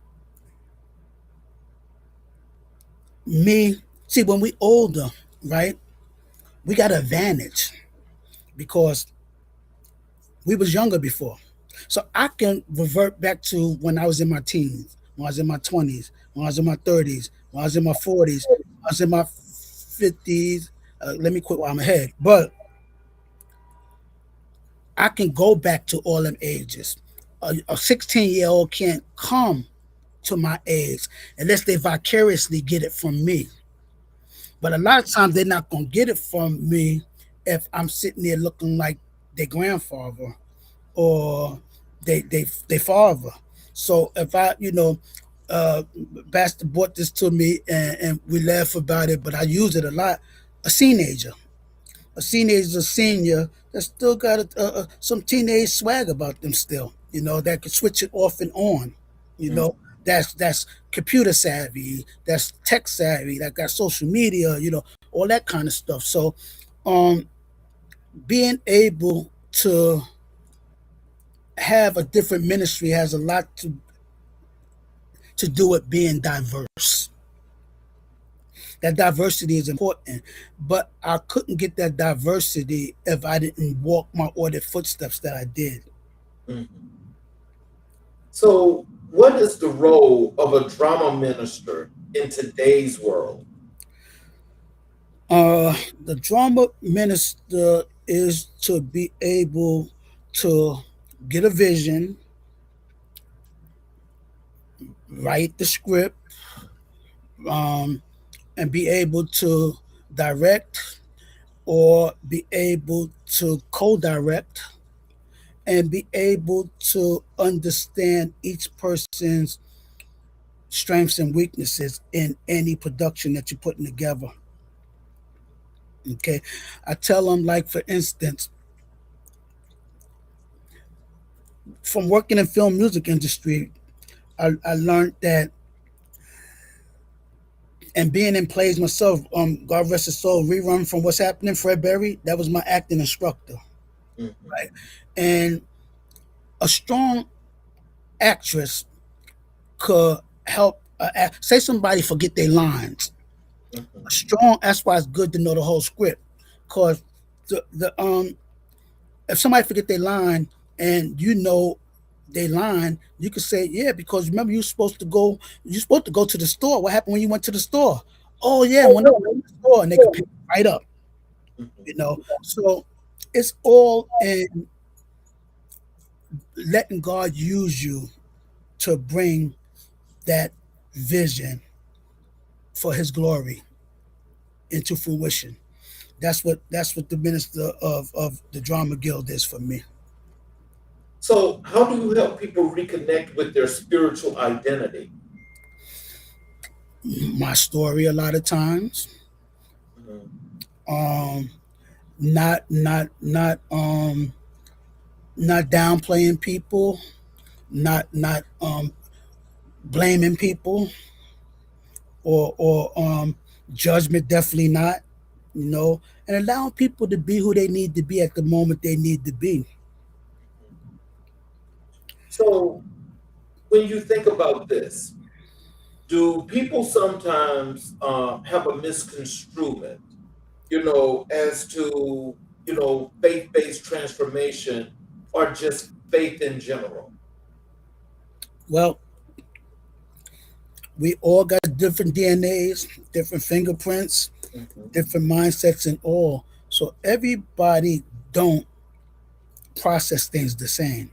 me, see, when we older, right, we got an advantage because we was younger before. So I can revert back to when I was in my teens, when I was in my 20s, when I was in my 30s, when I was in my 40s, when I was in my 50s. Let me quit while I'm ahead. But I can go back to all them ages. A 16-year-old can't come to my age unless they vicariously get it from me. But a lot of times they're not gonna get it from me if I'm sitting there looking like their grandfather or they father. So if I, Pastor brought this to me and we laugh about it, but I use it a lot. A teenager, a senior that still got some teenage swag about them still. That could switch it off and on. You Mm. know, that's computer savvy, that's tech savvy, that got social media. All that kind of stuff. So, um, being able to have a different ministry has a lot to do with being diverse. That diversity is important, but I couldn't get that diversity if I didn't walk my ordered footsteps that I did. Mhm. So, what is the role of a drama minister in today's world? The drama minister is to be able to get a vision, write the script, um, and be able to direct or be able to co-direct and be able to understand each person's strengths and weaknesses in any production that you're putting together. Okay. I tell them, like, for instance, from working in film music industry, I learned that, and being in plays myself, God rest his soul, rerun from What's Happening, Fred Berry, that was my acting instructor. Mhm. Right. And a strong actress could help, say somebody forget their lines. A Mhm. strong, that's why it's good to know the whole script. Because the if somebody forget their line and their line, you could say, yeah, because remember you're supposed to go to the store. What happened when you went to the store? Oh yeah, when I went to the store, and they could pick it right up. Mhm. So it's all in letting God use you to bring that vision for his glory into fruition. That's what the minister of the drama guild is for me. So, how do you help people reconnect with their spiritual identity? My story a lot of times. Mhm. Um not downplaying people, not blaming people or judgment, definitely not, and allowing people to be who they need to be at the moment they need to be. So, when you think about this, do people sometimes have a misconstruement, as to, faith-based transformation or just faith in general? Well, we all got different DNAs, different fingerprints, Mhm. different mindsets and all. So everybody don't process things the same.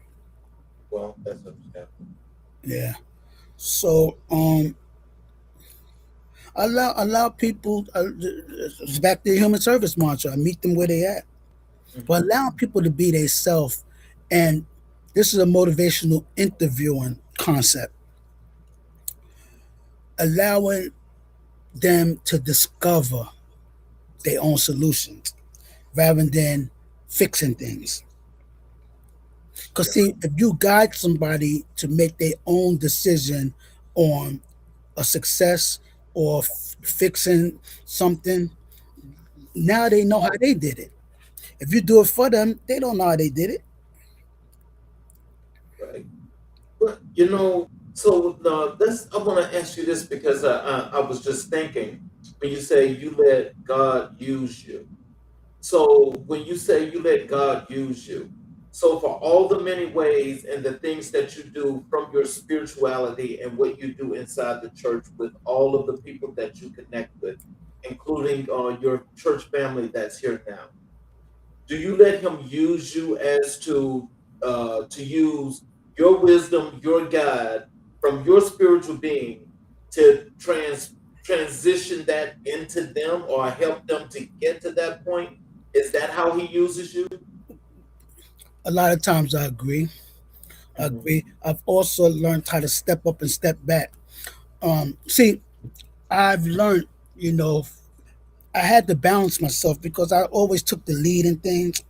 Well, that's understandable. Yeah. So allow people it's back to the human service mantra. I meet them where they at. But Mhm. allowing people to be themselves, and this is a motivational interviewing concept, allowing them to discover their own solutions rather than fixing things. Because Yeah. see, if you guide somebody to make their own decision on a success or fixing something, now they know how they did it. If you do it for them, they don't know how they did it. Right. But so this I want to ask you this because I was just thinking when you say you let God use you. So when you say you let God use you, so for all the many ways and the things that you do from your spirituality and what you do inside the church with all of the people that you connect with, including your church family that's here now, do you let him use you as to use your wisdom, your guide from your spiritual being to transition that into them or help them to get to that point? Is that how he uses you? A lot of times I agree. I Mhm, agree. I've also learned how to step up and step back. See, I've learned, you know, I had to balance myself because I always took the lead in things,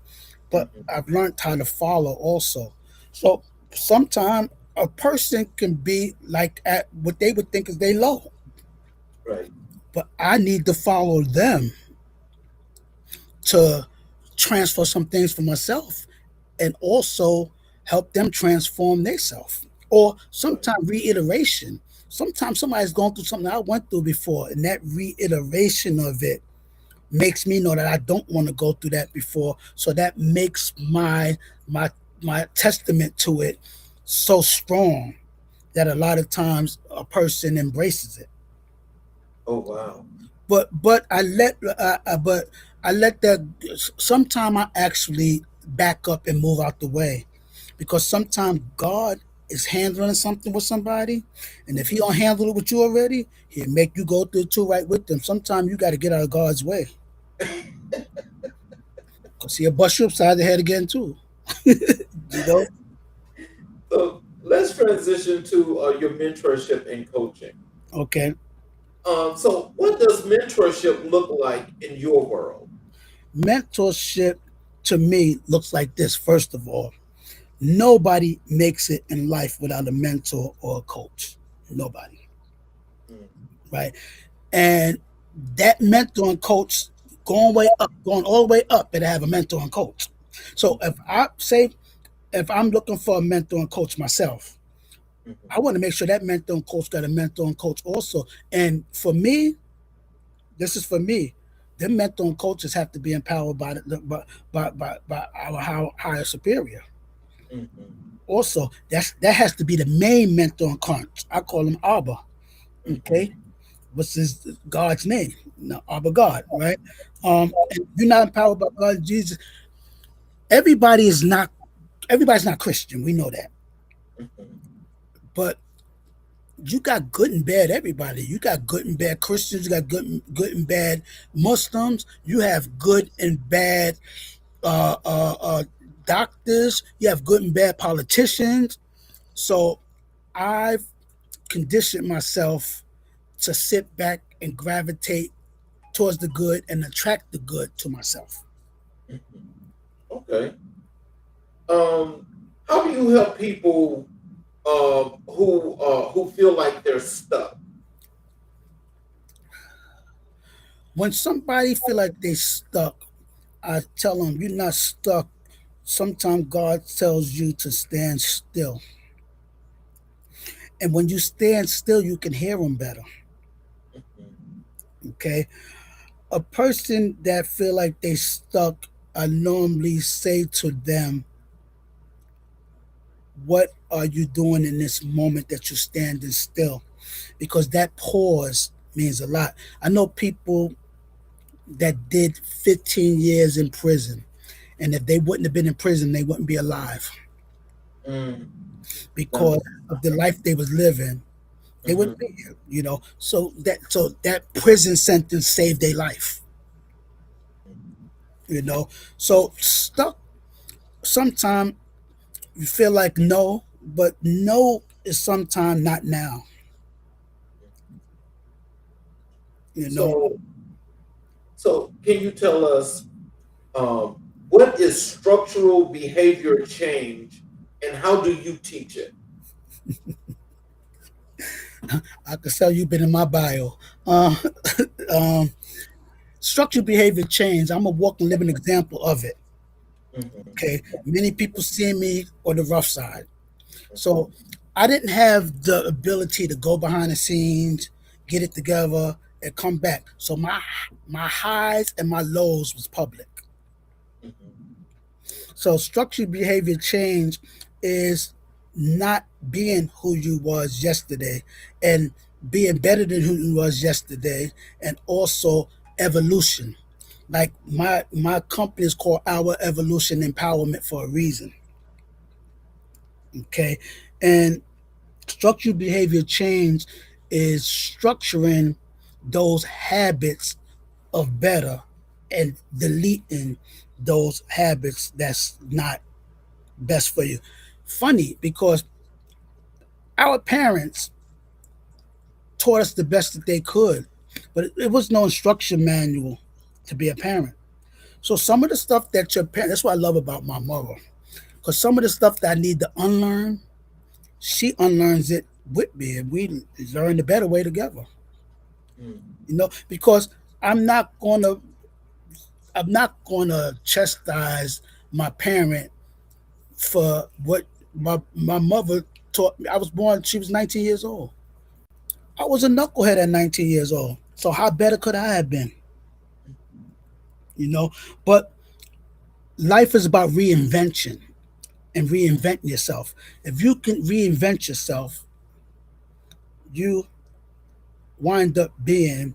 but mhm. I've learned how to follow also. So sometimes a person can be like at what they would think is they low, Right. but I need to follow them to transfer some things for myself and also help them transform themselves. Or Right. sometimes reiteration. Sometimes somebody's going through something I went through before, and that reiteration of it makes me know that I don't want to go through that before. So that makes my my testament to it so strong that a lot of times a person embraces it. Oh wow. But I let that. Sometime I actually back up and move out the way, because sometimes God is handling something with somebody, and if He Mhm. don't handle it with you already, He'll make you go through it too right with them. Sometimes you got to get out of God's way, because He'll bust you upside the head again too. You know. So let's transition to your mentorship and coaching. Okay. So what does mentorship look like in your world? Mentorship to me looks like this. First of all, nobody makes it in life without a mentor or a coach. Nobody, Mm, right? And that mentor and coach going way up, going all the way up, better have a mentor and coach. So mhm, if I'm looking for a mentor and coach myself, mhm. I want to make sure that mentor and coach got a mentor and coach also. And for me, this is for me. Them mentor and coaches have to be empowered by our higher superior. Mhm, Also, that has to be the main mentor and coach. I call him Abba. mhm, Okay, what's his God's name? No, Abba God, right? And you're not empowered by God, Jesus. Everybody is not. Everybody's not Christian. We know that, mhm, but you got good and bad everybody. You got good and bad Christians, you got good and bad Muslims, you have good and bad uh, uh, uh, doctors, you have good and bad politicians. So I've conditioned myself to sit back and gravitate towards the good and attract the good to myself. mhm. Okay. Um, how do you help people who feel like they're stuck? When somebody feel like they stuck, I tell them you're not stuck. Sometimes God tells you to stand still, and when you stand still, you can hear Him better. Mhm, Okay, a person that feel like they stuck, I normally say to them, "What are you doing in this moment that you're standing still?" Because that pause means a lot. I know people that did 15 years in prison, and if they wouldn't have been in prison, they wouldn't be alive mm. That because makes of the life they was living. They Mm-hmm. wouldn't be here, you know. So that prison sentence saved their life, you know. So stuck sometimes you feel like no, but no is sometimes not now, you know. So, so can you tell us what is structural behavior change, and how do you teach it? I could tell you've been in my bio. Uh, um, Structured behavior change. I'm a walking, living example of it. Mm-hmm. Okay, many people see me on the rough side, so I didn't have the ability to go behind the scenes, get it together, and come back. So my highs and my lows was public. Mm-hmm. So structured behavior change is not being who you was yesterday and being better than who you was yesterday, and also evolution. Like my company is called Our Evolution Empowerment for a reason. Okay. And structured behavior change is structuring those habits of better and deleting those habits that's not best for you. Funny because our parents taught us the best that they could, but it was no instruction manual to be a parent. So some of the stuff that your parents, that's what I love about my mother, because some of the stuff that I need to unlearn, she unlearns it with me, and we learn the better way together. You know, because I'm not gonna, I'm not gonna chastise my parent for what my mother taught me. I was born, she was 19 years old. I was a knucklehead at 19 years old. So how better could I have been? You know, but life is about reinvention and reinventing yourself. If you can reinvent yourself, you wind up being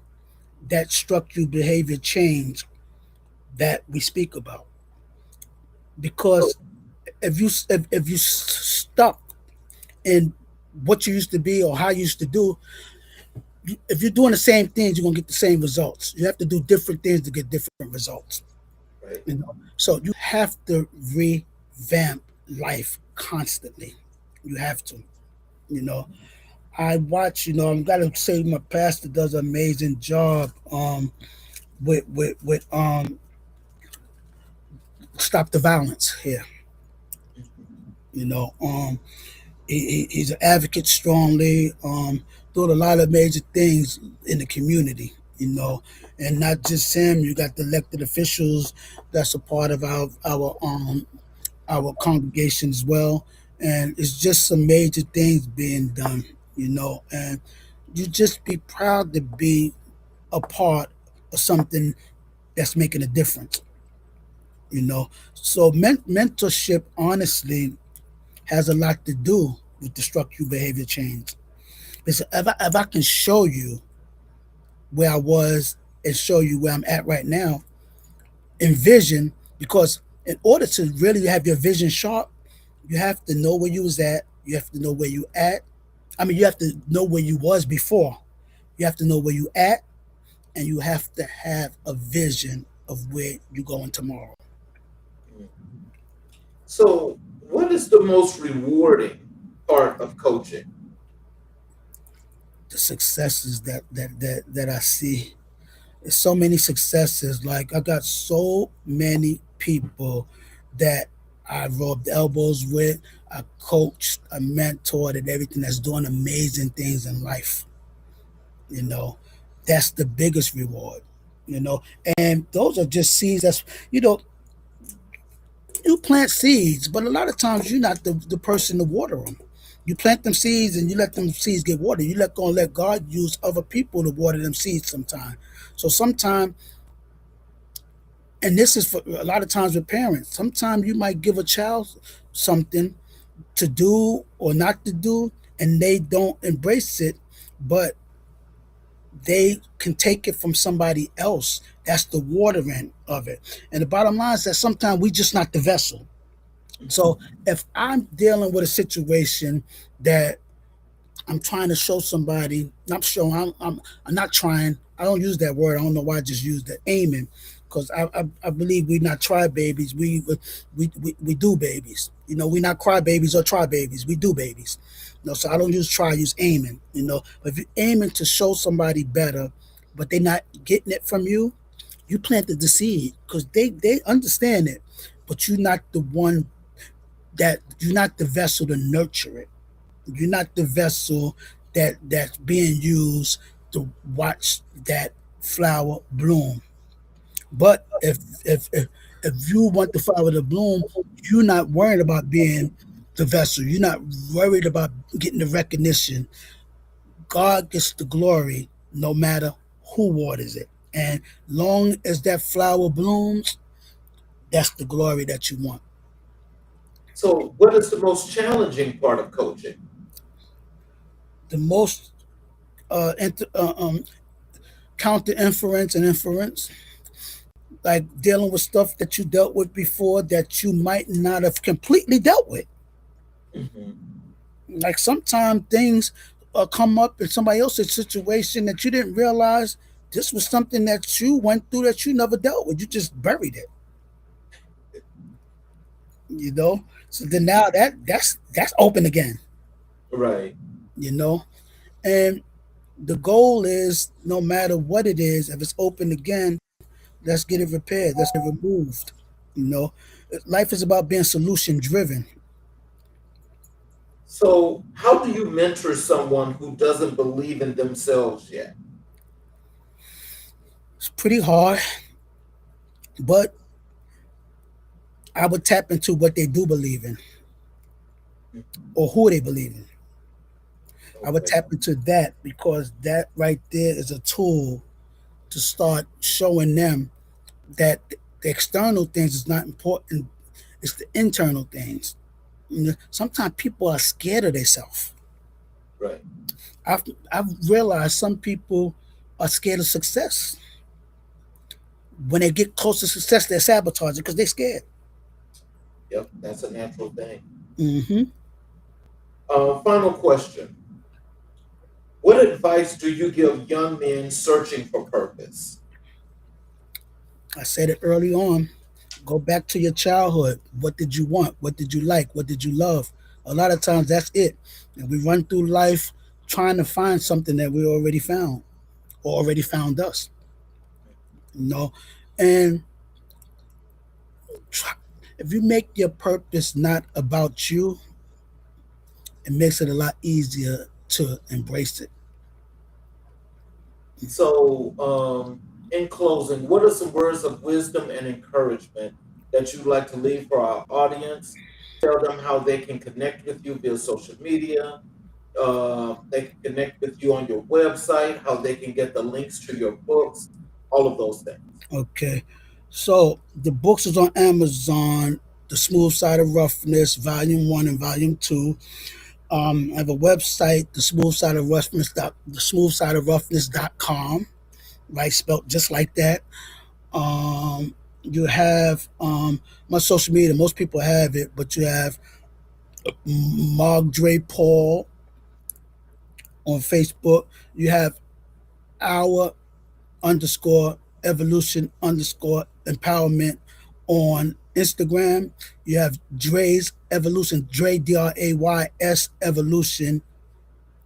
that structural behavior change that we speak about. So, Because if you stuck in what you used to be or how you used to do, if you're doing the same things, you're gonna get the same results. You have to do different things to get different results. right. You know, so you have to revamp life constantly. You have to. You know, I watch. You know, I'm gotta say my pastor does an amazing job. With stop the violence here. You know, he's an advocate strongly, doing a lot of major things in the community, you know, and not just him. You got the elected officials that's a part of our congregation as well, and it's just some major things being done, you know, and you just be proud to be a part of something that's making a difference, you know. So mentorship, honestly, has a lot to do with the structural behavior change. Because if I can show you where I was and show you where I'm at right now, envision, because in order to really have your vision sharp, you have to know where you was at, you have to know where you at. I mean, you have to know where you was before. You have to know where you at, and you have to have a vision of where you going tomorrow. Mm. So, what is the most rewarding part of coaching? The successes that I see, there's so many successes. Like I got so many people that I rubbed elbows with, I coached, I mentored, and everything that's doing amazing things in life. You know, that's the biggest reward. You know, and those are just seeds. That's you know, you plant seeds, but a lot of times you're not the person to water them. You plant them seeds and you let them seeds get watered. You let God use other people to water them seeds sometime. So sometimes, and this is for a lot of times with parents, sometimes you might give a child something to do or not to do, and they don't embrace it, but they can take it from somebody else. That's the watering of it. And the bottom line is that sometimes we just not the vessel. So if I'm dealing with a situation that I'm trying to show somebody. Not showing. I'm not trying. I don't use that word. I don't know why I just used that. Aiming, because I believe we not try babies. We do babies. You know, we not cry babies or try babies. We do babies. You know, so I don't use try. I use aiming. You know, but if you're aiming to show somebody better, but they not getting it from you, you planted the seed because they understand it, but you're not the one that you're not the vessel to nurture it. You're not the vessel that's being used to watch that flower bloom. But if you want the flower to bloom, you're not worried about being the vessel. You're not worried about getting the recognition. God gets the glory no matter who waters it. And long as that flower blooms, that's the glory that you want. So, what is the most challenging part of coaching? The most inter, counter inference and inference, like dealing with stuff that you dealt with before that you might not have completely dealt with. Mhm. Like sometimes things come up in somebody else's situation that you didn't realize this was something that you went through that you never dealt with. You just buried it, you know. So then now that's open again, Right. you know. And the goal is no matter what it is, if it's open again, let's get it repaired, let's get it removed. You know, life is about being solution driven. So, how do you mentor someone who doesn't believe in themselves yet? It's pretty hard, but I would tap into what they do believe in Mhm. or who they believe in. I would Okay. tap into that because that right there is a tool to start showing them that the external things is not important. It's the internal things. You know, sometimes people are scared of themselves. Right. I've I've realized some people are scared of success. When they get close to success, they sabotage it because they're scared. Yep. That's a natural thing. Hmm. Final question. What advice do you give young men searching for purpose? I said it early on. Go back to your childhood. What did you want? What did you like? What did you love? A lot of times that's it. And we run through life trying to find something that we already found or already found us. You know, and try, if you make your purpose not about you, it makes it a lot easier to embrace it. So, in closing, what are some words of wisdom and encouragement that you'd like to leave for our audience? Tell them how they can connect with you via social media. They can connect with you on your website, how they can get the links to your books, all of those things. Okay. So the books is on Amazon. The Smooth Side of Roughness, Volume One and Volume Two. I have a website, the smooth side of roughness.com, right? Spelled just like that. You have my social media, most people have it, but you have Andrèe Paul on Facebook. You have our underscore evolution underscore empowerment on Instagram. You have Dre's Evolution, Dre Drays Evolution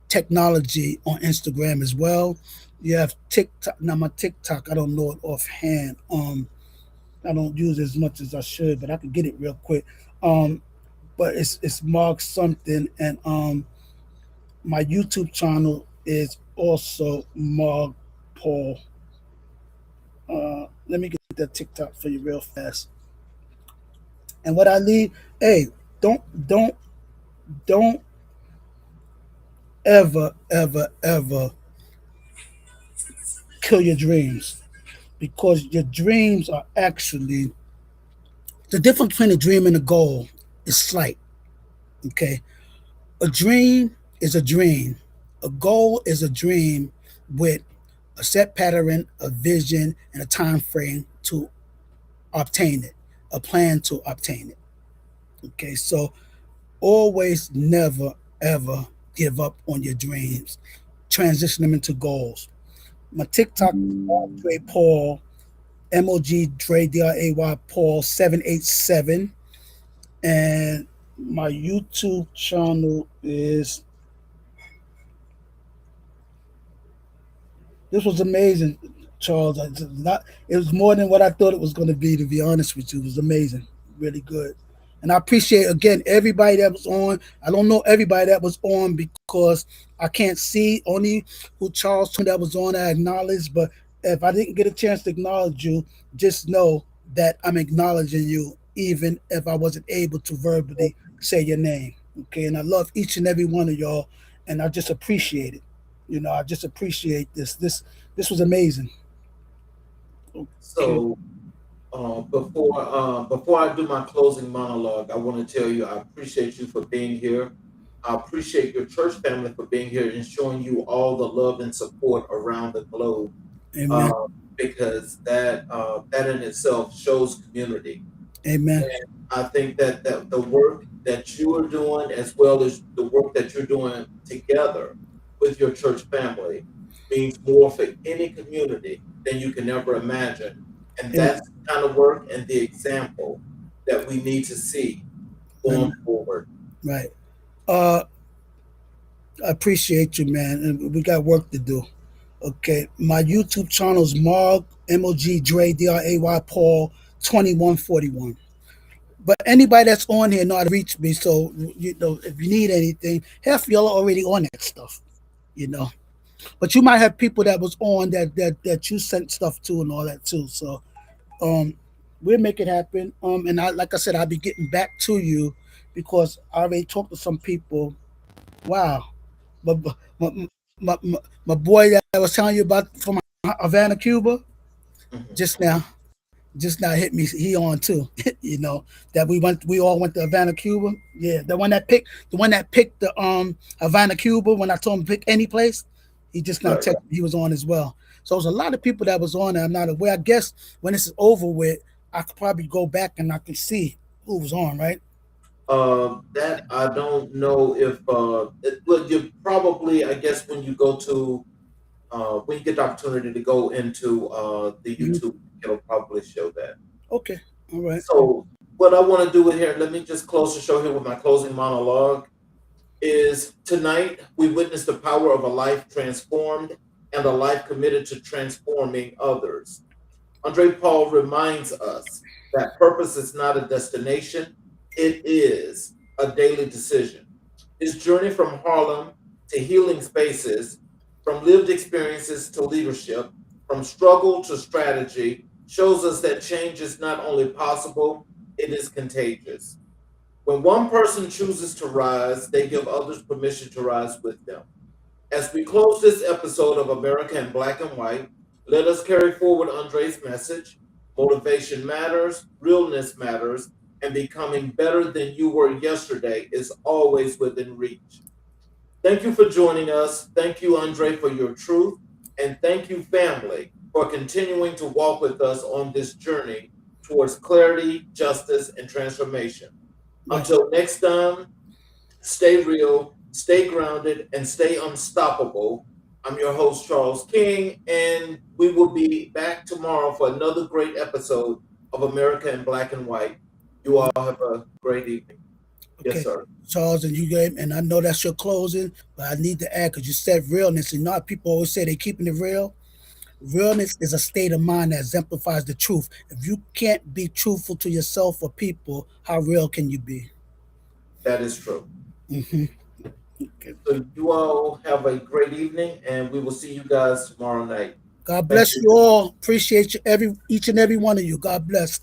technology on Instagram as well. You have TikTok. Now my TikTok, I don't know it offhand. I don't use it as much as I should, but I can get it real quick. Um, but it's Mark something, and my YouTube channel is also Mark Paul. Let me get that TikTok for you real fast. And what I leave, hey, don't don't don't ever kill your dreams because your dreams are actually the difference between a dream and a goal is slight. Okay, a dream is a dream. A goal is a dream with a set pattern, a vision, and a time frame to obtain it, a plan to obtain it. Okay, so always, never, ever give up on your dreams. Transition them into goals. My TikTok is Andre Paul, MOG Dre DRAY Paul 787. And my YouTube channel is, this was amazing, Charles. It was more than what I thought it was going to be honest with you. It was amazing. Really good. And I appreciate, again, everybody that was on. I don't know everybody that was on because I can't see only who Charles told that was on. I acknowledge, but if I didn't get a chance to acknowledge you, just know that I'm acknowledging you, even if I wasn't able to verbally say your name. Okay, and I love each and every one of y'all, and I just appreciate it. I just appreciate this. This was amazing. Okay. So before I do my closing monologue, I want to tell you I appreciate you for being here. I appreciate your church family for being here and showing you all the love and support around the globe, Amen. uh, because that in itself shows community. Amen. And I think that the work that you are doing, as well as the work that you're doing together with your church family, means more for any community than you can ever imagine. And Amen. that's the kind of work and the example that we need to see going forward. Right. I appreciate you, man. And we got work to do. Okay. My YouTube channel is Marg MOG Dre DRAY Paul 2141. But anybody that's on here know how to reach me. So if you need anything, half of y'all are already on that stuff. You know. But you might have people that was on that you sent stuff to and all that too. So we'll make it happen. And like I said, I'll be getting back to you because I already talked to some people. Wow. But my boy that I was telling you about from Havana, Cuba, Mhm. just now hit me. He on too. That we all went to Havana, Cuba. Yeah, the one that picked the Havana, Cuba. When I told him to pick any place, he just now Right. texted me. He was on as well. So there's a lot of people that was on there. I'm not aware. I guess when this is over with, I could probably go back and I can see who was on. Right. That I don't know if well, you probably, I guess, when you go to when you get the opportunity to go into the Mhm. YouTube, it'll probably show that. Okay. All right. So what I want to do with here, let me just close the show here with my closing monologue. Is tonight we witness the power of a life transformed and a life committed to transforming others. Andre Paul reminds us that purpose is not a destination, it is a daily decision. His journey from Harlem to healing spaces, from lived experiences to leadership, from struggle to strategy, shows us that change is not only possible, it is contagious. When one person chooses to rise, they give others permission to rise with them. As we close this episode of America in Black and White, let us carry forward Andre's message. Motivation matters, realness matters, and becoming better than you were yesterday is always within reach. Thank you for joining us. Thank you, Andre, for your truth. And thank you, family, for continuing to walk with us on this journey towards clarity, justice, and transformation. Right. Until next time, stay real, stay grounded, and stay unstoppable. I'm your host, Charles King, and we will be back tomorrow for another great episode of America in Black and White. You all have a great evening. Yes, Okay. sir. Charles, and you gave, and I know that's your closing, but I need to add because you said realness. And not people always say they keeping it real. Realness is a state of mind that exemplifies the truth. If you can't be truthful to yourself or people, how real can you be? That is true. Hmm. Okay. So you all have a great evening, and we will see you guys tomorrow night. God Thank bless you. you all. Appreciate you each and every one of you. God bless.